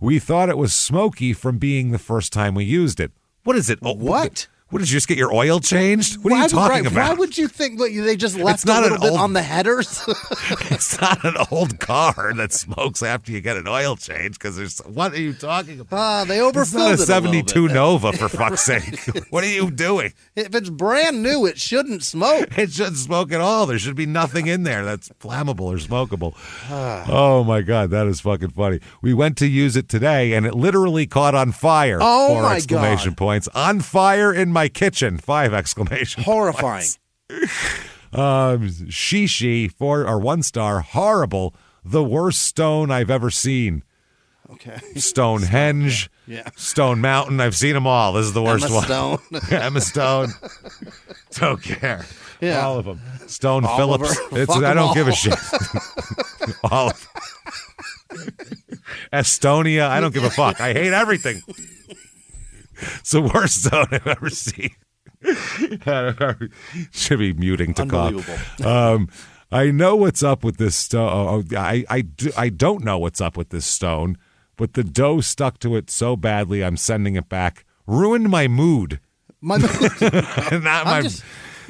Speaker 1: we thought it was smoky from being the first time we used it. What is it?
Speaker 2: What?
Speaker 1: What, did you just get your oil changed? What are you talking about?
Speaker 2: Why would you think they just left a little bit on the headers?
Speaker 1: It's not an old car that smokes after you get an oil change, because what are you talking about?
Speaker 2: They overfilled it.
Speaker 1: It's not a 72 Nova, for fuck's sake. What are you doing?
Speaker 2: If it's brand new, it shouldn't smoke.
Speaker 1: It shouldn't smoke at all. There should be nothing in there that's flammable or smokable. Oh, my God. That is fucking funny. We went to use it today, and it literally caught on fire.
Speaker 2: Oh,
Speaker 1: 4
Speaker 2: my
Speaker 1: exclamation
Speaker 2: God.
Speaker 1: points. On fire in my kitchen. 5 exclamation
Speaker 2: Horrifying.
Speaker 1: points. Shishi, 1 star. Horrible. The worst stone I've ever seen.
Speaker 2: Okay.
Speaker 1: Stonehenge.
Speaker 2: Yeah.
Speaker 1: Stone Mountain. I've seen them all. This is the worst one.
Speaker 2: Stone.
Speaker 1: Emma Stone. Don't care.
Speaker 2: Yeah.
Speaker 1: All of them. Stone
Speaker 2: Oliver.
Speaker 1: Phillips.
Speaker 2: Fuck
Speaker 1: I don't
Speaker 2: all.
Speaker 1: give a shit. All of Estonia. I don't give a fuck. I hate everything. It's the worst stone I've ever seen. Should be muting to cough. I know what's up with this stone. I don't know what's up with this stone, but the dough stuck to it so badly I'm sending it back. Ruined my mood.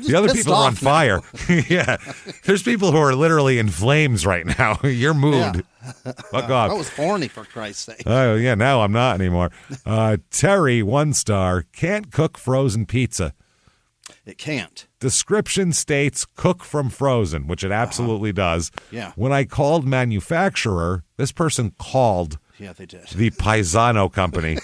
Speaker 1: The other people are on fire. Yeah. There's people who are literally in flames right now. Your mood.
Speaker 2: Yeah.
Speaker 1: Fuck off.
Speaker 2: I was horny, for Christ's sake.
Speaker 1: Oh, yeah, now I'm not anymore. Terry, 1 star, can't cook frozen pizza.
Speaker 2: It can't.
Speaker 1: Description states cook from frozen, which it absolutely does.
Speaker 2: Yeah.
Speaker 1: When I called manufacturer, this person called
Speaker 2: Yeah, they did.
Speaker 1: The Paisano Company.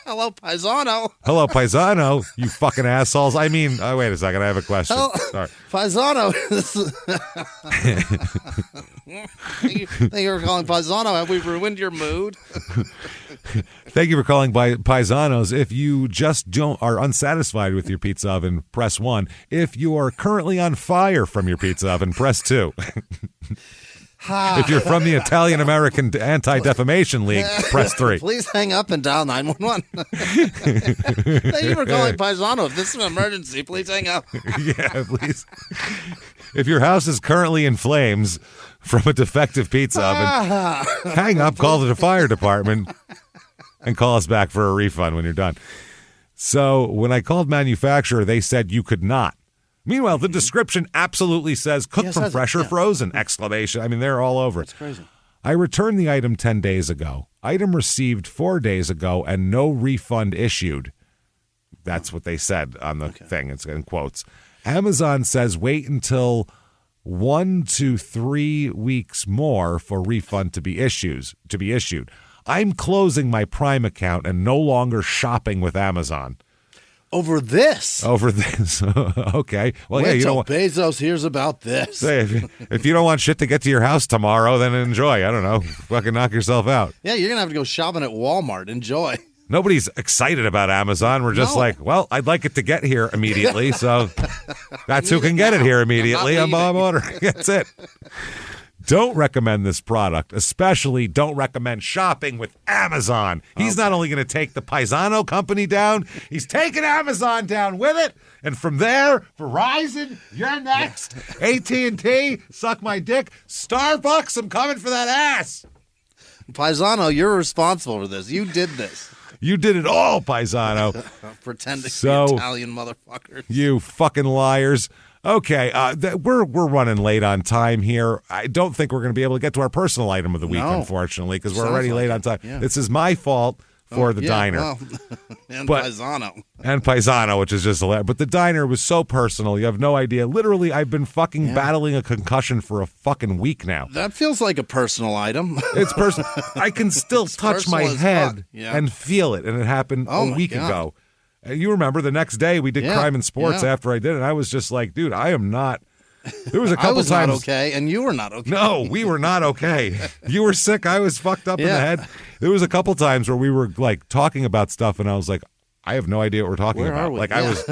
Speaker 2: Hello, Paisano.
Speaker 1: Hello, Paisano, you fucking assholes. I mean, wait a second, I have a question. Sorry.
Speaker 2: Paisano. Thank you for calling Paisano. Have we ruined your mood?
Speaker 1: Thank you for calling Paisanos. If you just are unsatisfied with your pizza oven, press 1. If you are currently on fire from your pizza oven, press 2. If you're from the Italian-American Anti-Defamation League, press 3.
Speaker 2: Please hang up and dial 911. Thank you for calling Paisano. If this is an emergency, please hang up.
Speaker 1: Yeah, please. If your house is currently in flames from a defective pizza oven, hang up, call the fire department, and call us back for a refund when you're done. So when I called manufacturer, they said you could not. Meanwhile, the description absolutely says cooked from fresh or frozen, exclamation. I mean, they're all over it.
Speaker 2: That's crazy.
Speaker 1: I returned the item 10 days ago. Item received 4 days ago and no refund issued. That's what they said on the thing. It's in quotes. Amazon says wait until 1 to 3 weeks more for refund to be issued. I'm closing my Prime account and no longer shopping with Amazon.
Speaker 2: Over this.
Speaker 1: Okay. Well,
Speaker 2: Wait
Speaker 1: you
Speaker 2: till
Speaker 1: don't.
Speaker 2: Bezos hears about this.
Speaker 1: Say, if you don't want shit to get to your house tomorrow, then enjoy. I don't know. Fucking knock yourself out.
Speaker 2: Yeah, you're gonna have to go shopping at Walmart. Enjoy.
Speaker 1: Nobody's excited about Amazon. We're just like, well, I'd like it to get here immediately, so that's who can get it here immediately. I'm ordering. That's it. Don't recommend this product, especially don't recommend shopping with Amazon. He's not only going to take the Paisano Company down, he's taking Amazon down with it. And from there, Verizon, you're next. AT&T, suck my dick. Starbucks, I'm coming for that ass.
Speaker 2: Paisano, you're responsible for this. You did this.
Speaker 1: You did it all, Paisano.
Speaker 2: Pretending to be Italian motherfuckers.
Speaker 1: You fucking liars. Okay, we're running late on time here. I don't think we're going to be able to get to our personal item of the week, unfortunately, because we're already late on time. Yeah. This is my fault for the diner.
Speaker 2: Well, and Paisano.
Speaker 1: And Paisano, which is just hilarious. But the diner was so personal. You have no idea. Literally, I've been fucking battling a concussion for a fucking week now.
Speaker 2: That feels like a personal item.
Speaker 1: It's personal. I can still touch my head and feel it, and it happened a week ago. And you remember the next day we did Crime and Sports after I did it, and I was just like, dude, I am not. There was a couple
Speaker 2: I was
Speaker 1: times.
Speaker 2: Not okay, and you were not okay.
Speaker 1: No, we were not okay. You were sick. I was fucked up in the head. There was a couple times where we were like talking about stuff, and I was like, I have no idea what we're talking about. Like I was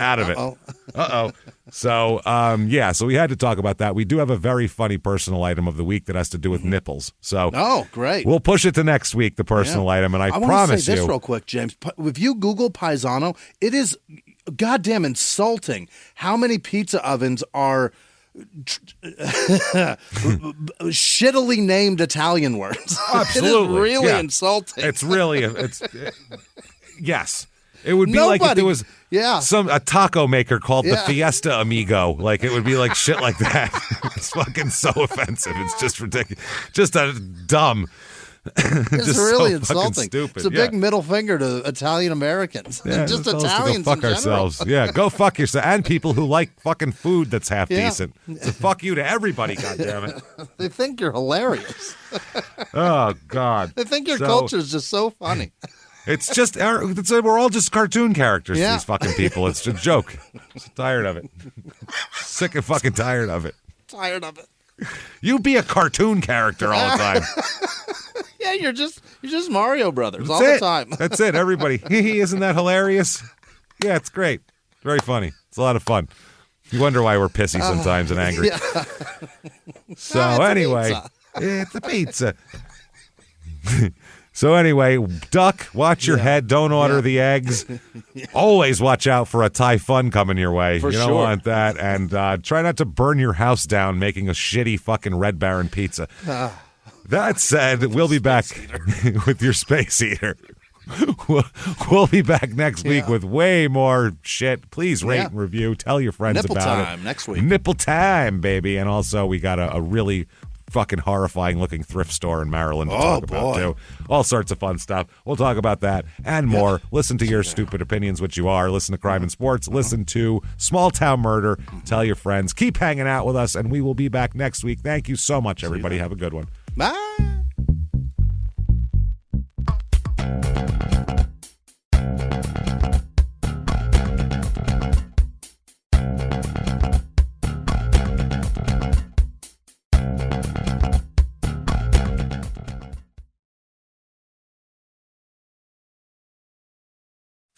Speaker 1: out of it. Uh-oh. So, so we had to talk about that. We do have a very funny personal item of the week that has to do with nipples. So,
Speaker 2: great.
Speaker 1: We'll push it to next week, the personal item, and I promise you.
Speaker 2: I want to say this real quick, James. If you Google Paisano, it is goddamn insulting how many pizza ovens are shittily named Italian words.
Speaker 1: Absolutely.
Speaker 2: It is really insulting.
Speaker 1: It's really yes. It would be like if there was a taco maker called the Fiesta Amigo. Like it would be like shit like that. It's fucking so offensive. It's just ridiculous. Just a dumb.
Speaker 2: It's really insulting.
Speaker 1: Stupid.
Speaker 2: It's a big middle finger to Italian Americans.
Speaker 1: Yeah,
Speaker 2: just Italians
Speaker 1: go fuck
Speaker 2: in
Speaker 1: ourselves. Yeah, go fuck yourself. And people who like fucking food that's half decent. So fuck you to everybody, goddammit.
Speaker 2: They think you're hilarious.
Speaker 1: Oh, God.
Speaker 2: They think your culture is just so funny.
Speaker 1: It's just, we're all just cartoon characters to these fucking people. It's a joke. I'm tired of it. Sick and fucking tired of it.
Speaker 2: Tired of it.
Speaker 1: You be a cartoon character all the time.
Speaker 2: Yeah, you're just Mario Brothers all the time.
Speaker 1: That's it, everybody. Isn't that hilarious? Yeah, it's great. Very funny. It's a lot of fun. You wonder why we're pissy sometimes and angry.
Speaker 2: Yeah.
Speaker 1: So anyway, it's a pizza. So anyway, duck, watch your head. Don't order the eggs. Always watch out for a typhoon coming your way. You don't want that. And try not to burn your house down making a shitty fucking Red Baron pizza. That said, we'll be back with your Space Eater. We'll be back next week with way more shit. Please rate and review. Tell your friends
Speaker 2: Nipple
Speaker 1: about it.
Speaker 2: time next week.
Speaker 1: Nipple time, baby. And also, we got a really fucking horrifying looking thrift store in Maryland to talk about too. All sorts of fun stuff. We'll talk about that and more. Listen to your stupid opinions, which you are. Listen to Crime and Sports. Listen to Small Town Murder. Tell your friends. Keep hanging out with us, and we will be back next week. Thank you so much, everybody. Have a good one.
Speaker 2: Bye.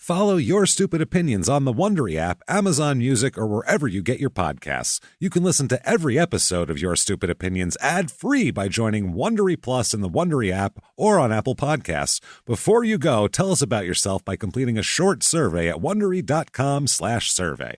Speaker 1: Follow Your Stupid Opinions on the Wondery app, Amazon Music, or wherever you get your podcasts. You can listen to every episode of Your Stupid Opinions ad-free by joining Wondery Plus in the Wondery app or on Apple Podcasts. Before you go, tell us about yourself by completing a short survey at Wondery.com/survey.